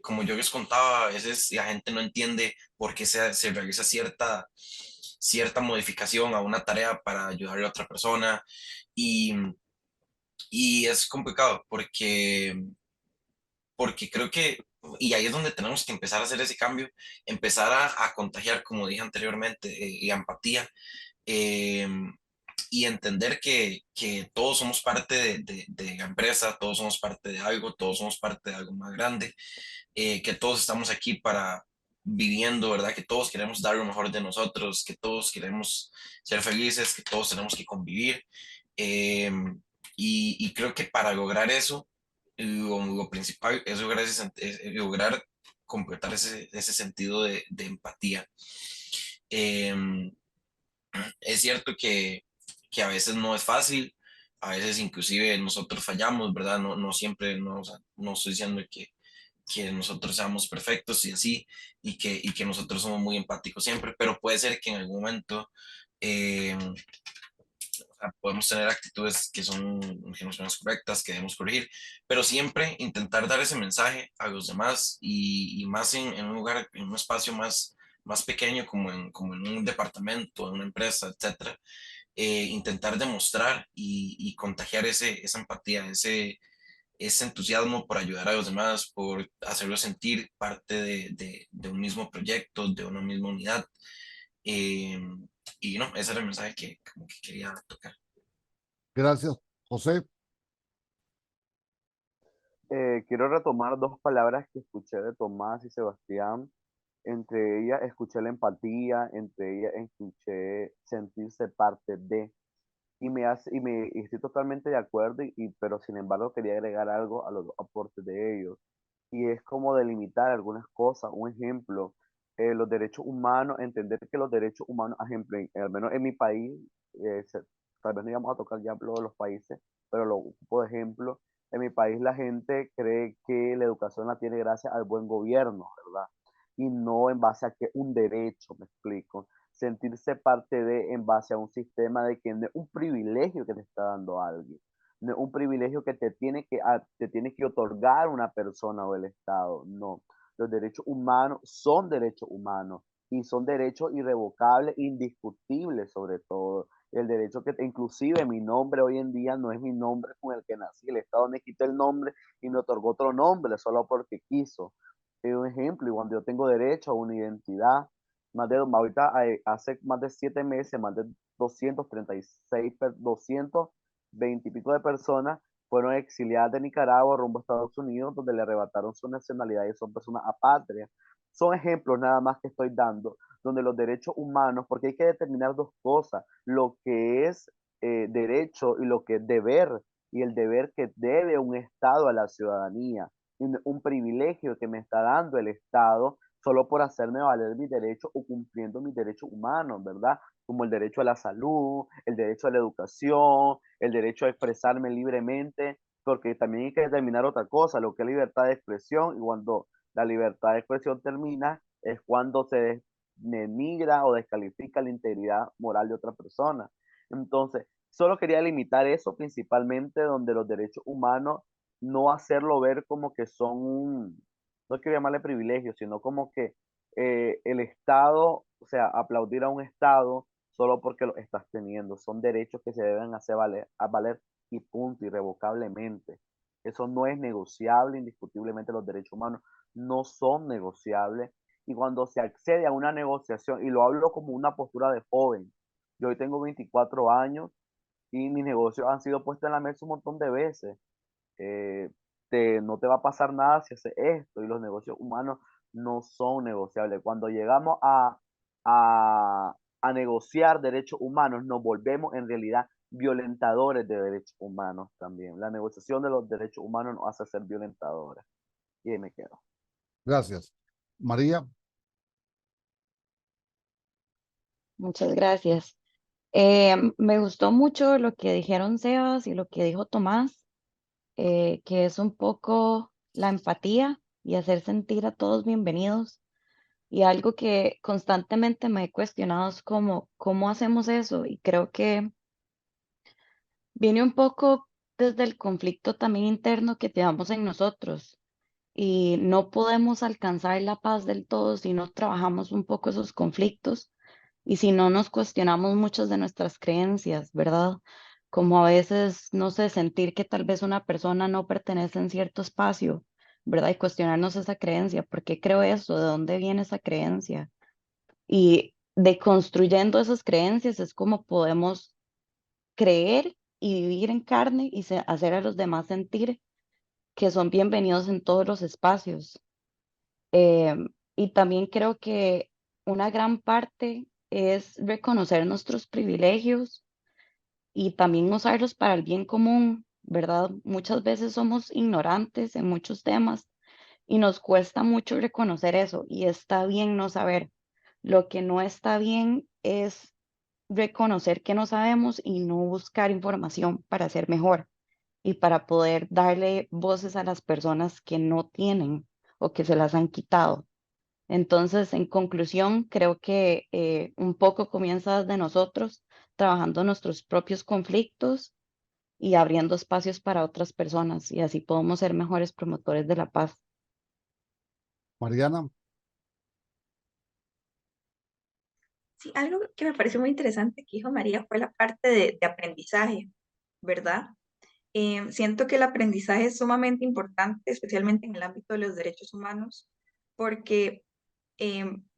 como yo les contaba, a veces la gente no entiende por qué se realiza cierta modificación a una tarea para ayudarle a otra persona y, y es complicado porque creo que, y ahí es donde tenemos que empezar a hacer ese cambio, empezar a contagiar, como dije anteriormente, la empatía eh, y entender que todos somos parte de la empresa, todos somos parte de algo, todos somos parte de algo más grande, que todos estamos aquí para viviendo, ¿verdad? Que todos queremos dar lo mejor de nosotros, que todos queremos ser felices, que todos tenemos que convivir. eh, y creo que para lograr eso, lo principal es lograr completar ese sentido de empatía. Eh, es cierto que a veces no es fácil, a veces inclusive nosotros fallamos, ¿verdad? No siempre, no, o sea, no estoy diciendo que nosotros seamos perfectos y así, y que nosotros somos muy empáticos siempre, pero puede ser que en algún momento o sea, podemos tener actitudes que no son las correctas, que debemos corregir, pero siempre intentar dar ese mensaje a los demás y más en un lugar, en un espacio más pequeño como en un departamento, en una empresa, etcétera, intentar demostrar y contagiar esa empatía, ese entusiasmo por ayudar a los demás, por hacerlos sentir parte de un mismo proyecto, de una misma unidad. Eh, y no, ese era el mensaje que, como que quería tocar. Gracias, José. Quiero retomar dos palabras que escuché de Tomás y Sebastián. Entre ellas escuché la empatía, entre ellas escuché sentirse parte de. Y estoy totalmente de acuerdo, pero sin embargo quería agregar algo a los aportes de ellos. Y es como delimitar algunas cosas. Un ejemplo, los derechos humanos, entender que los derechos humanos, ejemplo, al menos en mi país, tal vez no íbamos a tocar ya lo de los países, pero lo ocupo de ejemplo. En mi país la gente cree que la educación la tiene gracias al buen gobierno, ¿verdad? Y no en base a que un derecho, me explico. Sentirse parte de en base a un sistema de que no es un privilegio que te está dando alguien, no es un privilegio que te tiene que otorgar una persona o el Estado, no. Los derechos humanos son derechos humanos y son derechos irrevocables, indiscutibles sobre todo. El derecho que, inclusive mi nombre hoy en día no es mi nombre con el que nací, el Estado me quitó el nombre y me otorgó otro nombre solo porque quiso. Es un ejemplo, y cuando yo tengo derecho a una identidad, ahorita hace más de 7 meses, más de 236, 220 y pico de personas fueron exiliadas de Nicaragua rumbo a Estados Unidos, donde le arrebataron su nacionalidad y son personas apátridas. Son ejemplos nada más que estoy dando, donde los derechos humanos, porque hay que determinar dos cosas, lo que es derecho y lo que es deber, y el deber que debe un Estado a la ciudadanía, y un privilegio que me está dando el Estado solo por hacerme valer mis derechos o cumpliendo mis derechos humanos, ¿verdad? Como el derecho a la salud, el derecho a la educación, el derecho a expresarme libremente, porque también hay que determinar otra cosa, lo que es libertad de expresión, y cuando la libertad de expresión termina, es cuando se denigra o descalifica la integridad moral de otra persona. Entonces, solo quería limitar eso principalmente donde los derechos humanos no hacerlo ver como que son no quiero llamarle privilegio, sino como que el Estado, o sea, aplaudir a un Estado solo porque lo estás teniendo, son derechos que se deben hacer valer y punto, irrevocablemente. Eso no es negociable, indiscutiblemente los derechos humanos no son negociables. Y cuando se accede a una negociación, y lo hablo como una postura de joven, yo hoy tengo 24 años y mis negocios han sido puestos en la mesa un montón de veces. eh, no te va a pasar nada si haces esto, y los negocios humanos no son negociables. Cuando llegamos a negociar derechos humanos, nos volvemos en realidad violentadores de derechos humanos también. La negociación de los derechos humanos nos hace ser violentadores. Y ahí me quedo. Gracias. María, Muchas gracias. Me gustó mucho lo que dijeron Sebas y lo que dijo Tomás, que es un poco la empatía y hacer sentir a todos bienvenidos. Y algo que constantemente me he cuestionado es cómo hacemos eso. Y creo que Viene un poco desde el conflicto también interno que tenemos en nosotros y no podemos alcanzar la paz del todo si no trabajamos un poco esos conflictos y si no nos cuestionamos muchas de nuestras creencias, ¿verdad? Como a veces, no sé, sentir que tal vez una persona no pertenece en cierto espacio, ¿verdad? Y cuestionarnos esa creencia, ¿por qué creo eso? ¿De dónde viene esa creencia? Y deconstruyendo esas creencias es como podemos creer y vivir en carne y hacer a los demás sentir que son bienvenidos en todos los espacios. Y también creo que una gran parte es reconocer nuestros privilegios y también usarlos para el bien común, ¿verdad? Muchas veces somos ignorantes en muchos temas y nos cuesta mucho reconocer eso y está bien no saber. Lo que no está bien es reconocer que no sabemos y no buscar información para ser mejor y para poder darle voces a las personas que no tienen o que se las han quitado. Entonces, en conclusión, creo que un poco comienza desde nosotros, trabajando nuestros propios conflictos y abriendo espacios para otras personas, y así podemos ser mejores promotores de la paz. Mariana, Sí, algo que me pareció muy interesante que dijo María fue la parte de aprendizaje, ¿verdad? Siento que el aprendizaje es sumamente importante, especialmente en el ámbito de los derechos humanos, porque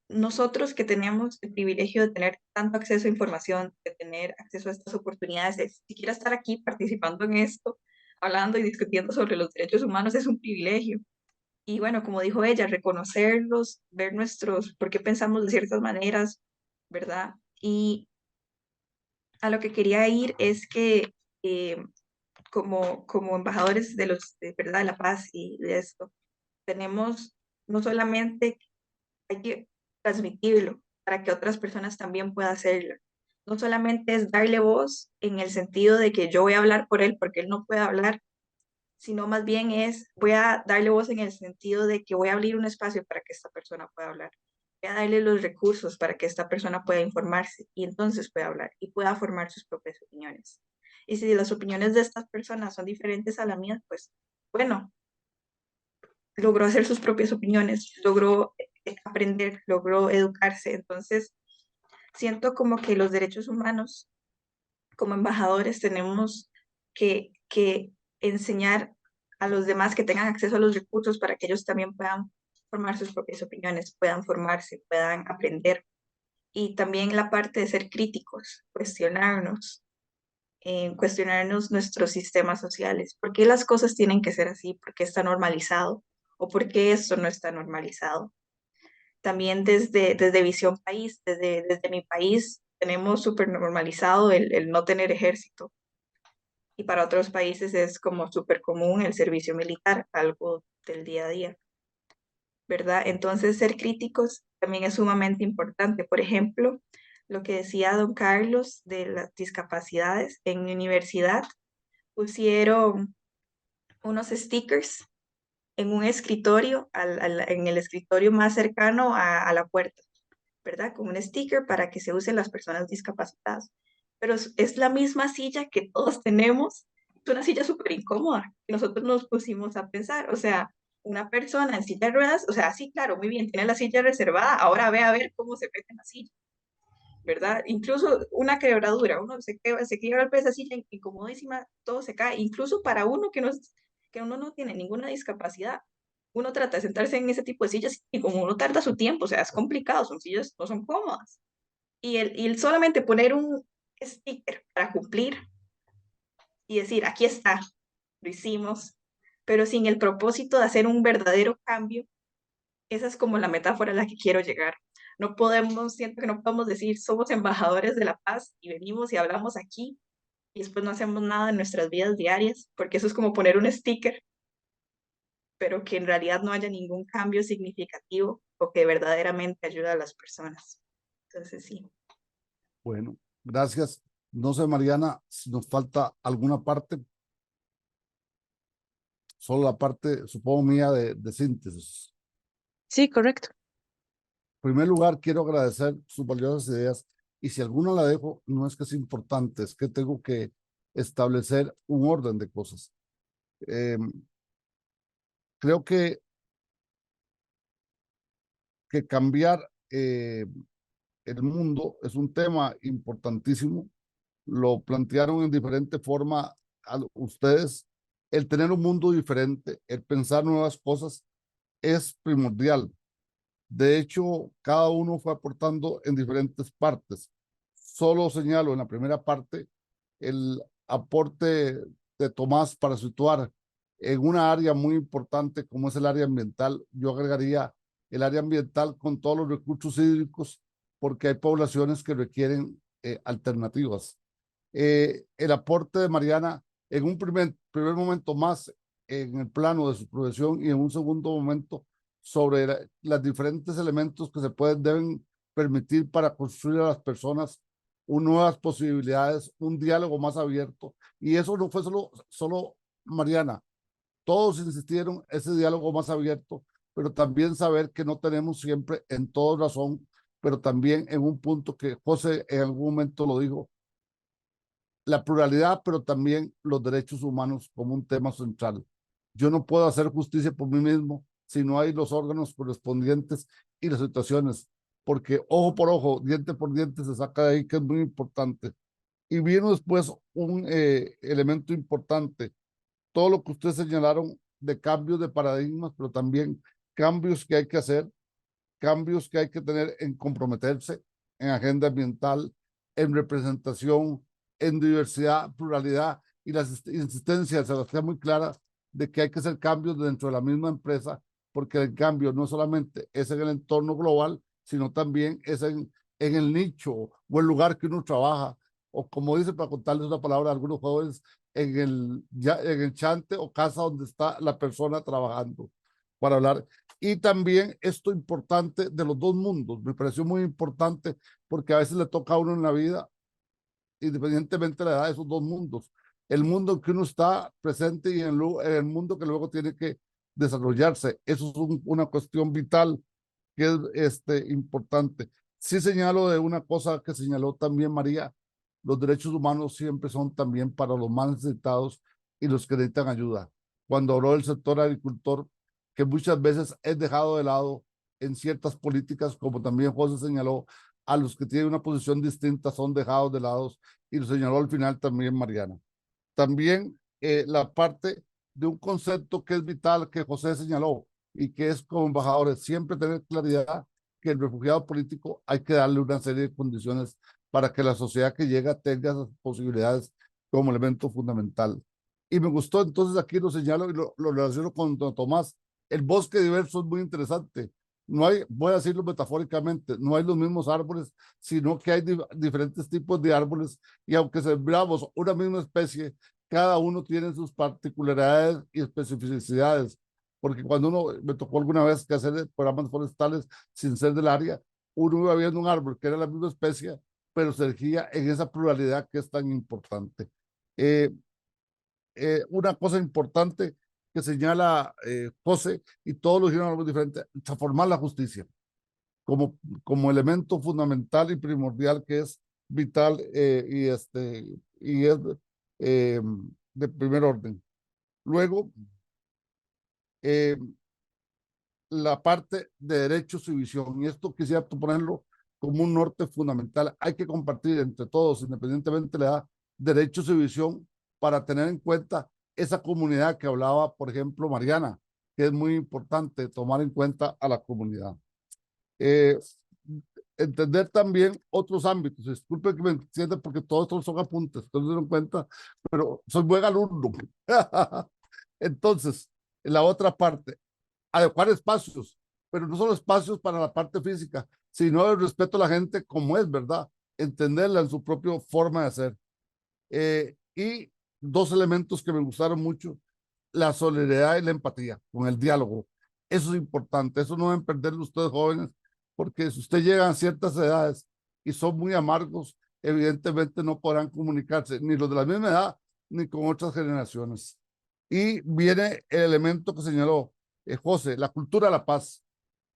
nosotros que tenemos el privilegio de tener tanto acceso a información, de tener acceso a estas oportunidades, de siquiera estar aquí participando en esto, hablando y discutiendo sobre los derechos humanos es un privilegio. Y bueno, como dijo ella, reconocerlos, ver nuestros, por qué pensamos de ciertas maneras, ¿verdad? Y a lo que quería ir es que eh, como embajadores de ¿verdad? De la paz y de esto, tenemos no solamente hay que transmitirlo para que otras personas también puedan hacerlo. No solamente es darle voz en el sentido de que yo voy a hablar por él porque él no puede hablar, sino más bien es voy a darle voz en el sentido de que voy a abrir un espacio para que esta persona pueda hablar. Voy a darle los recursos para que esta persona pueda informarse y entonces pueda hablar y pueda formar sus propias opiniones. Y si las opiniones de estas personas son diferentes a la mía, pues bueno, logró hacer sus propias opiniones, logró aprender, logró educarse. Entonces, siento como que los derechos humanos, como embajadores, tenemos que enseñar a los demás que tengan acceso a los recursos para que ellos también puedan formar sus propias opiniones, puedan formarse, puedan aprender. Y también la parte de ser críticos, cuestionarnos nuestros sistemas sociales. ¿Por qué las cosas tienen que ser así? ¿Por qué está normalizado? ¿O por qué esto no está normalizado? También desde Visión País, desde mi país, tenemos súper normalizado el no tener ejército. Y para otros países es como súper común el servicio militar, algo del día a día, ¿verdad? Entonces, ser críticos también es sumamente importante. Por ejemplo, lo que decía don Carlos de las discapacidades, en mi universidad pusieron unos stickers en un escritorio, en el escritorio más cercano a la puerta, ¿verdad? Con un sticker para que se usen las personas discapacitadas. Pero es la misma silla que todos tenemos, es una silla súper incómoda. Y nosotros nos pusimos a pensar, o sea, una persona en silla de ruedas, o sea, sí, claro, muy bien, tiene la silla reservada, ahora ve a ver cómo se mete en la silla, ¿verdad? Incluso una quebradura, uno se quiebra esa silla incomodísima, todo se cae, incluso para uno que uno no tiene ninguna discapacidad, uno trata de sentarse en ese tipo de sillas y como uno tarda su tiempo, o sea, es complicado, son sillas, no son cómodas. Y el solamente poner un sticker para cumplir y decir, aquí está, lo hicimos, pero sin el propósito de hacer un verdadero cambio, esa es como la metáfora a la que quiero llegar. No podemos, siento que no podemos decir, somos embajadores de la paz y venimos y hablamos aquí y después no hacemos nada en nuestras vidas diarias, porque eso es como poner un sticker, pero que en realidad no haya ningún cambio significativo o que verdaderamente ayude a las personas. Entonces, sí. bueno, gracias. No sé, Mariana, si nos falta alguna parte, solo la parte, supongo, mía de síntesis. Sí, correcto. En primer lugar, quiero agradecer sus valiosas ideas y si alguna la dejo, no es que es importante, es que tengo que establecer un orden de cosas. Creo que cambiar el mundo es un tema importantísimo. Lo plantearon en diferente forma a ustedes. El tener un mundo diferente, el pensar nuevas cosas es primordial. De hecho, cada uno fue aportando en diferentes partes. Solo señalo en la primera parte el aporte de Tomás para situar en una área muy importante como es el área ambiental. Yo agregaría el área ambiental con todos los recursos hídricos porque hay poblaciones que requieren alternativas. El aporte de Mariana en un primer momento más en el plano de su profesión y en un segundo momento sobre los diferentes elementos que deben permitir para construir a las personas nuevas posibilidades, un diálogo más abierto. Y eso no fue solo Mariana, todos insistieron ese diálogo más abierto, pero también saber que no tenemos siempre en todo razón, pero también en un punto que José en algún momento lo dijo, la pluralidad, pero también los derechos humanos como un tema central. Yo no puedo hacer justicia por mí mismo si no hay los órganos correspondientes y las situaciones, porque ojo por ojo, diente por diente se saca de ahí, que es muy importante. Y vino después un elemento importante, todo lo que ustedes señalaron de cambios de paradigmas, pero también cambios que hay que hacer, cambios que hay que tener en comprometerse, en agenda ambiental, en representación, en diversidad, pluralidad y la insistencia se las queda muy clara de que hay que hacer cambios dentro de la misma empresa, porque el cambio no solamente es en el entorno global, sino también es en el nicho o el lugar que uno trabaja, o como dice, para contarles una palabra a algunos jóvenes, en el chante o casa donde está la persona trabajando, para hablar. Y también esto importante de los dos mundos, me pareció muy importante porque a veces le toca a uno en la vida, independientemente de la edad, de esos dos mundos. El mundo en que uno está presente y en el mundo que luego tiene que desarrollarse. Eso es una cuestión vital que es importante. Sí señalo de una cosa que señaló también María, los derechos humanos siempre son también para los más necesitados y los que necesitan ayuda. Cuando habló del sector agricultor, que muchas veces es dejado de lado en ciertas políticas, como también José señaló, a los que tienen una posición distinta son dejados de lado y lo señaló al final también Mariana. También la parte de un concepto que es vital que José señaló y que es como embajadores, siempre tener claridad que el refugiado político hay que darle una serie de condiciones para que la sociedad que llega tenga esas posibilidades como elemento fundamental. Y me gustó, entonces aquí lo señalo y lo relaciono con don Tomás. El bosque diverso es muy interesante. No hay, voy a decirlo metafóricamente, no hay los mismos árboles, sino que hay diferentes tipos de árboles y aunque sembramos una misma especie, cada uno tiene sus particularidades y especificidades. Porque cuando uno, me tocó alguna vez que hacer programas forestales sin ser del área, uno iba viendo un árbol que era la misma especie, pero se regía en esa pluralidad que es tan importante. Eh, una cosa importante que señala José y todos lo dijeron algo diferente, transformar la justicia como elemento fundamental y primordial que es vital y es eh, de primer orden. Luego, eh, la parte de derechos y visión, y esto quisiera ponerlo como un norte fundamental. Hay que compartir entre todos, independientemente de la edad, derechos y visión para tener en cuenta esa comunidad que hablaba, por ejemplo, Mariana, que es muy importante tomar en cuenta a la comunidad. Entender también otros ámbitos. Disculpe que me entienda porque todos estos son apuntes, entonces se dan cuenta, pero soy buen alumno. Entonces, en la otra parte, adecuar espacios, pero no solo espacios para la parte física, sino el respeto a la gente como es, ¿verdad? Entenderla en su propia forma de ser. Y dos elementos que me gustaron mucho, la solidaridad y la empatía, con el diálogo. Eso es importante, eso no deben perderlo ustedes jóvenes, porque si usted llega a ciertas edades y son muy amargos, evidentemente no podrán comunicarse, ni los de la misma edad, ni con otras generaciones. Y viene el elemento que señaló José, la cultura de la paz,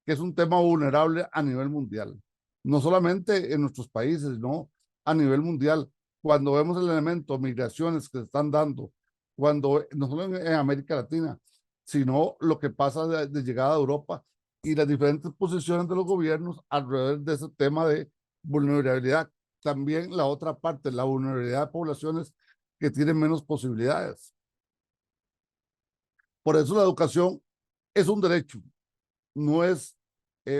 que es un tema vulnerable a nivel mundial. No solamente en nuestros países, no a nivel mundial. cuando vemos el elemento de migraciones que se están dando, cuando no solo en América Latina, sino lo que pasa de llegada a Europa y las diferentes posiciones de los gobiernos alrededor de ese tema de vulnerabilidad. También la otra parte, la vulnerabilidad de poblaciones que tienen menos posibilidades. Por eso la educación es un derecho, no es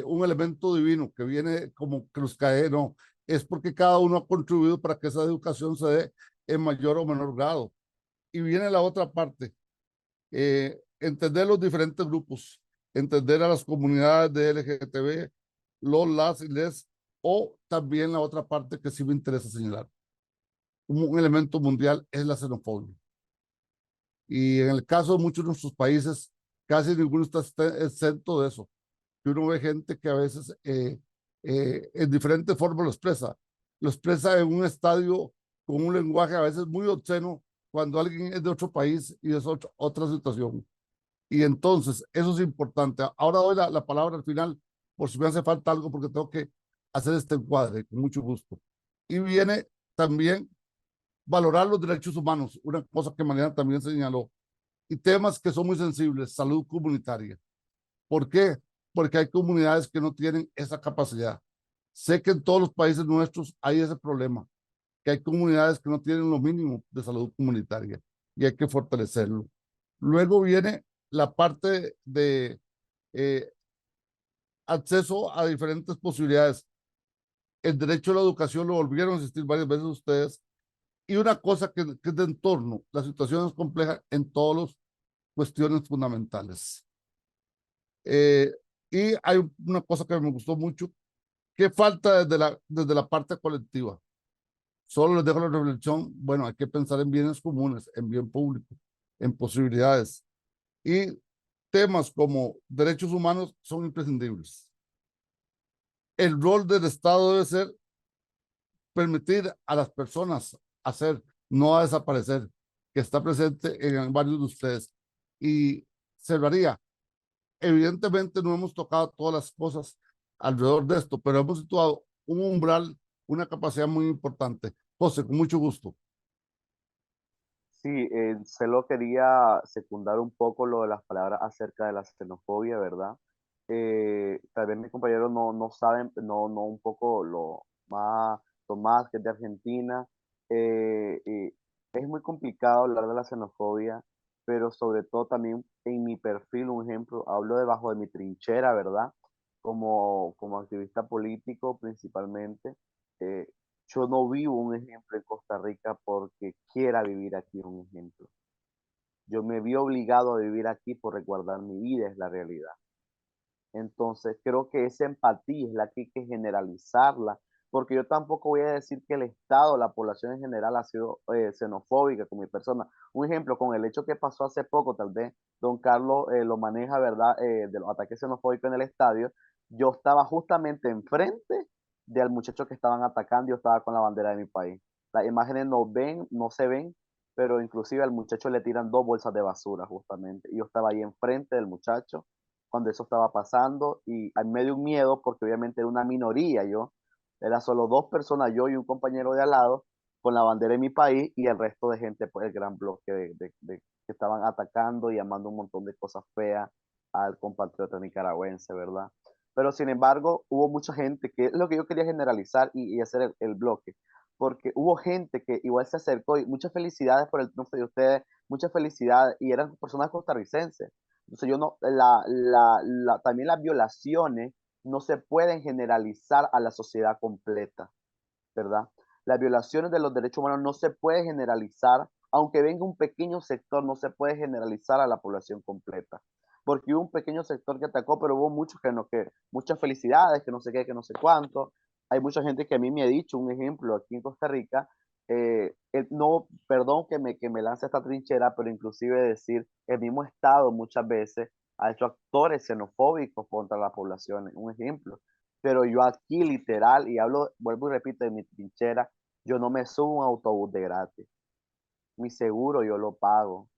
un elemento divino que viene como que nos cae, no, es porque cada uno ha contribuido para que esa educación se dé en mayor o menor grado. Y viene la otra parte, entender los diferentes grupos, entender a las comunidades de LGTB, las y les, o también la otra parte que sí me interesa señalar. Un elemento mundial es la xenofobia. Y en el caso de muchos de nuestros países, casi ninguno está exento de eso. Que uno ve gente que a veces en diferentes formas lo expresa en un estadio con un lenguaje a veces muy obsceno cuando alguien es de otro país y es otra situación. Y entonces, eso es importante. Ahora doy la palabra al final, por si me hace falta algo, porque tengo que hacer este encuadre con mucho gusto. Y viene también valorar los derechos humanos, una cosa que Mariana también señaló, y temas que son muy sensibles, salud comunitaria. ¿Por qué? Porque hay comunidades que no tienen esa capacidad. Sé que en todos los países nuestros hay ese problema, que hay comunidades que no tienen lo mínimo de salud comunitaria y hay que fortalecerlo. Luego viene la parte de eh, acceso a diferentes posibilidades. El derecho a la educación lo volvieron a insistir varias veces ustedes. Y una cosa que es de entorno, la situación es compleja en todas las cuestiones fundamentales. Eh, y hay una cosa que me gustó mucho, que falta desde la parte colectiva. Solo les dejo la reflexión, bueno, hay que pensar en bienes comunes, en bien público, en posibilidades. Y temas como derechos humanos son imprescindibles. El rol del Estado debe ser permitir a las personas hacer, no a desaparecer, que está presente en varios de ustedes. Y cerraría. Evidentemente no hemos tocado todas las cosas alrededor de esto, pero hemos situado un umbral, una capacidad muy importante. José, con mucho gusto. Sí, solo quería secundar un poco lo de las palabras acerca de la xenofobia, ¿verdad? Tal vez mis compañeros no saben, no un poco lo más, Tomás, que es de Argentina. Es muy complicado hablar de la xenofobia, pero sobre todo también en mi perfil, un ejemplo, hablo debajo de mi trinchera, ¿verdad? Como activista político principalmente. eh, yo no vivo un ejemplo en Costa Rica porque quiera vivir aquí un ejemplo. Yo me vi obligado a vivir aquí por resguardar mi vida, es la realidad. Entonces, creo que esa empatía es la que hay que generalizarla, porque yo tampoco voy a decir que el Estado, la población en general ha sido xenofóbica con mi persona. Un ejemplo, con el hecho que pasó hace poco, tal vez don Carlos lo maneja, ¿verdad? De los ataques xenofóbicos en el estadio. Yo estaba justamente enfrente del muchacho que estaban atacando y yo estaba con la bandera de mi país. Las imágenes no se ven, pero inclusive al muchacho le tiran 2 bolsas de basura justamente. Y yo estaba ahí enfrente del muchacho cuando eso estaba pasando y a mí me dio un miedo porque obviamente era una minoría yo, era solo 2 personas, yo y un compañero de al lado, con la bandera de mi país y el resto de gente, pues el gran bloque que estaban atacando y llamando un montón de cosas feas al compatriota nicaragüense, ¿verdad? Pero sin embargo, hubo mucha gente, que es lo que yo quería generalizar y hacer el bloque, porque hubo gente que igual se acercó y muchas felicidades por el triunfo de ustedes, muchas felicidades, y eran personas costarricenses. Entonces yo no, también las violaciones no se pueden generalizar a la sociedad completa, ¿verdad? Las violaciones de los derechos humanos no se puede generalizar, aunque venga un pequeño sector, no se puede generalizar a la población completa. Porque hubo un pequeño sector que atacó, pero hubo muchos muchas felicidades, que no sé qué, que no sé cuánto. Hay mucha gente que a mí me ha dicho, un ejemplo, aquí en Costa Rica, no, perdón que me lance esta trinchera, pero inclusive decir, el mismo Estado muchas veces ha hecho actores xenofóbicos contra la población, un ejemplo. Pero yo aquí literal, y hablo, vuelvo y repito, de mi trinchera, yo no me subo a un autobús de gratis. Mi seguro yo lo pago,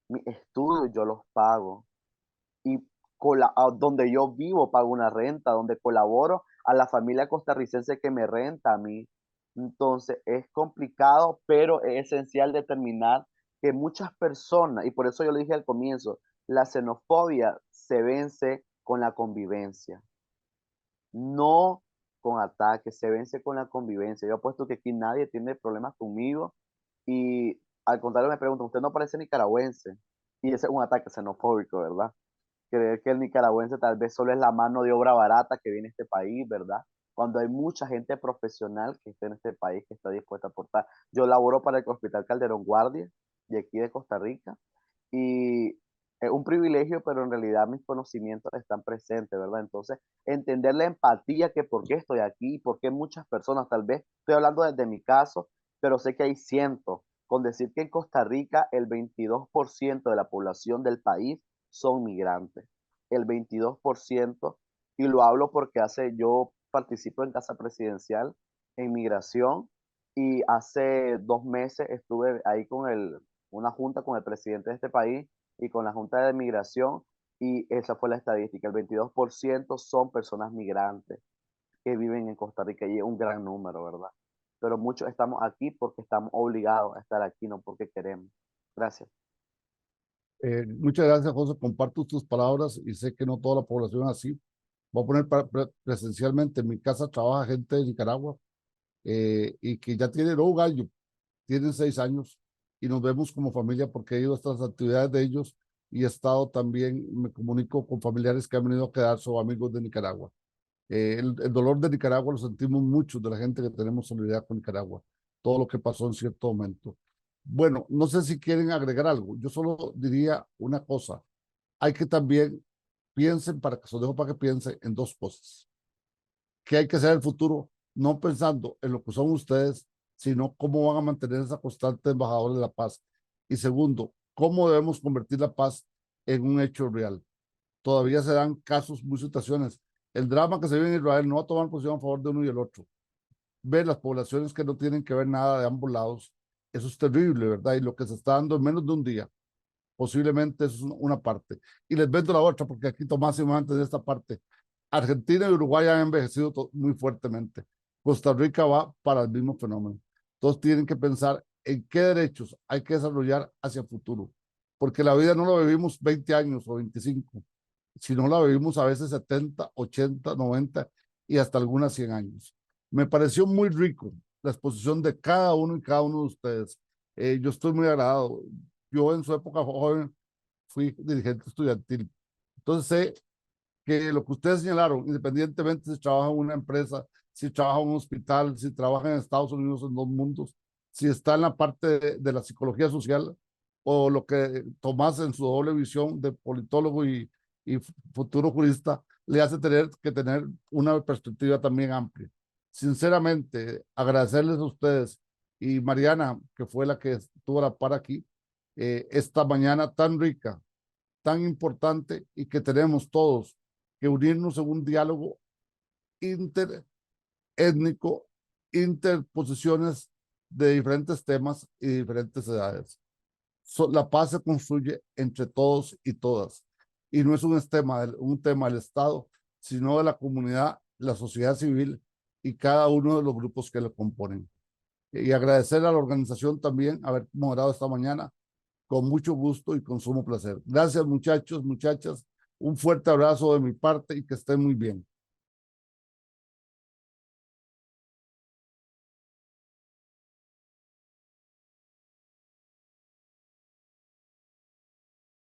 mis estudios yo los pago. Y donde yo vivo pago una renta, donde colaboro a la familia costarricense que me renta a mí. Entonces es complicado, pero es esencial determinar que muchas personas, y por eso yo le dije al comienzo, la xenofobia se vence con la convivencia, no con ataques, se vence con la convivencia. Yo apuesto que aquí nadie tiene problemas conmigo y al contrario me preguntan, ¿usted no parece nicaragüense? Y ese es un ataque xenofóbico, ¿verdad? Creer que el nicaragüense tal vez solo es la mano de obra barata que viene a este país, ¿verdad? Cuando hay mucha gente profesional que está en este país, que está dispuesta a aportar. Yo laboro para el Hospital Calderón Guardia, de aquí de Costa Rica, y es un privilegio, pero en realidad mis conocimientos están presentes, ¿verdad? Entonces, entender la empatía que por qué estoy aquí, por qué muchas personas, tal vez, estoy hablando desde mi caso, pero sé que hay cientos, con decir que en Costa Rica el 22% de la población del país son migrantes, el 22%, y lo hablo porque yo participo en Casa Presidencial en migración y hace 2 meses estuve ahí con una junta con el presidente de este país y con la Junta de Migración y esa fue la estadística, el 22% son personas migrantes que viven en Costa Rica y es un gran número, ¿verdad? Pero muchos estamos aquí porque estamos obligados a estar aquí, no porque queremos. Gracias. Muchas gracias, José. Comparto tus palabras y sé que no toda la población es así. Voy a poner presencialmente. En mi casa trabaja gente de Nicaragua y que ya tienen un año, tienen 6 años y nos vemos como familia porque he ido a estas actividades de ellos y he estado también, me comunico con familiares que han venido a quedarse o amigos de Nicaragua. El dolor de Nicaragua lo sentimos mucho de la gente que tenemos solidaridad con Nicaragua, todo lo que pasó en cierto momento. Bueno, no sé si quieren agregar algo. Yo solo diría una cosa. Hay que también piensen, para que se los dejo para que piensen en dos cosas. ¿Qué hay que hacer en el futuro? No pensando en lo que son ustedes, sino cómo van a mantener esa constante embajador de la paz. Y segundo, cómo debemos convertir la paz en un hecho real. Todavía se dan casos, muy situaciones. El drama que se vive en Israel no va a tomar posición a favor de uno y el otro. Ver las poblaciones que no tienen que ver nada de ambos lados, eso es terrible, ¿verdad? Y lo que se está dando en menos de un día, posiblemente eso es una parte. Y les vendo la otra, porque aquí Tomás y antes de esta parte. Argentina y Uruguay han envejecido muy fuertemente. Costa Rica va para el mismo fenómeno. Todos tienen que pensar en qué derechos hay que desarrollar hacia el futuro, porque la vida no la vivimos 20 años o 25, sino la vivimos a veces 70, 80, 90 y hasta algunas 100 años. Me pareció muy rico la exposición de cada uno y cada uno de ustedes. Yo estoy muy agradado. Yo en su época joven fui dirigente estudiantil. Entonces sé que lo que ustedes señalaron, independientemente si trabaja en una empresa, si trabaja en un hospital, si trabaja en Estados Unidos, en dos mundos, si está en la parte de la psicología social o lo que Tomás en su doble visión de politólogo y futuro jurista le hace tener que tener una perspectiva también amplia. Sinceramente, agradecerles a ustedes y Mariana, que fue la que estuvo a la par aquí, esta mañana tan rica, tan importante y que tenemos todos que unirnos en un diálogo interétnico, interposiciones de diferentes temas y diferentes edades. La paz se construye entre todos y todas y no es un tema del Estado, sino de la comunidad, la sociedad civil y cada uno de los grupos que lo componen. Y agradecer a la organización también haber moderado esta mañana con mucho gusto y con sumo placer. Gracias muchachos, muchachas. Un fuerte abrazo de mi parte y que estén muy bien.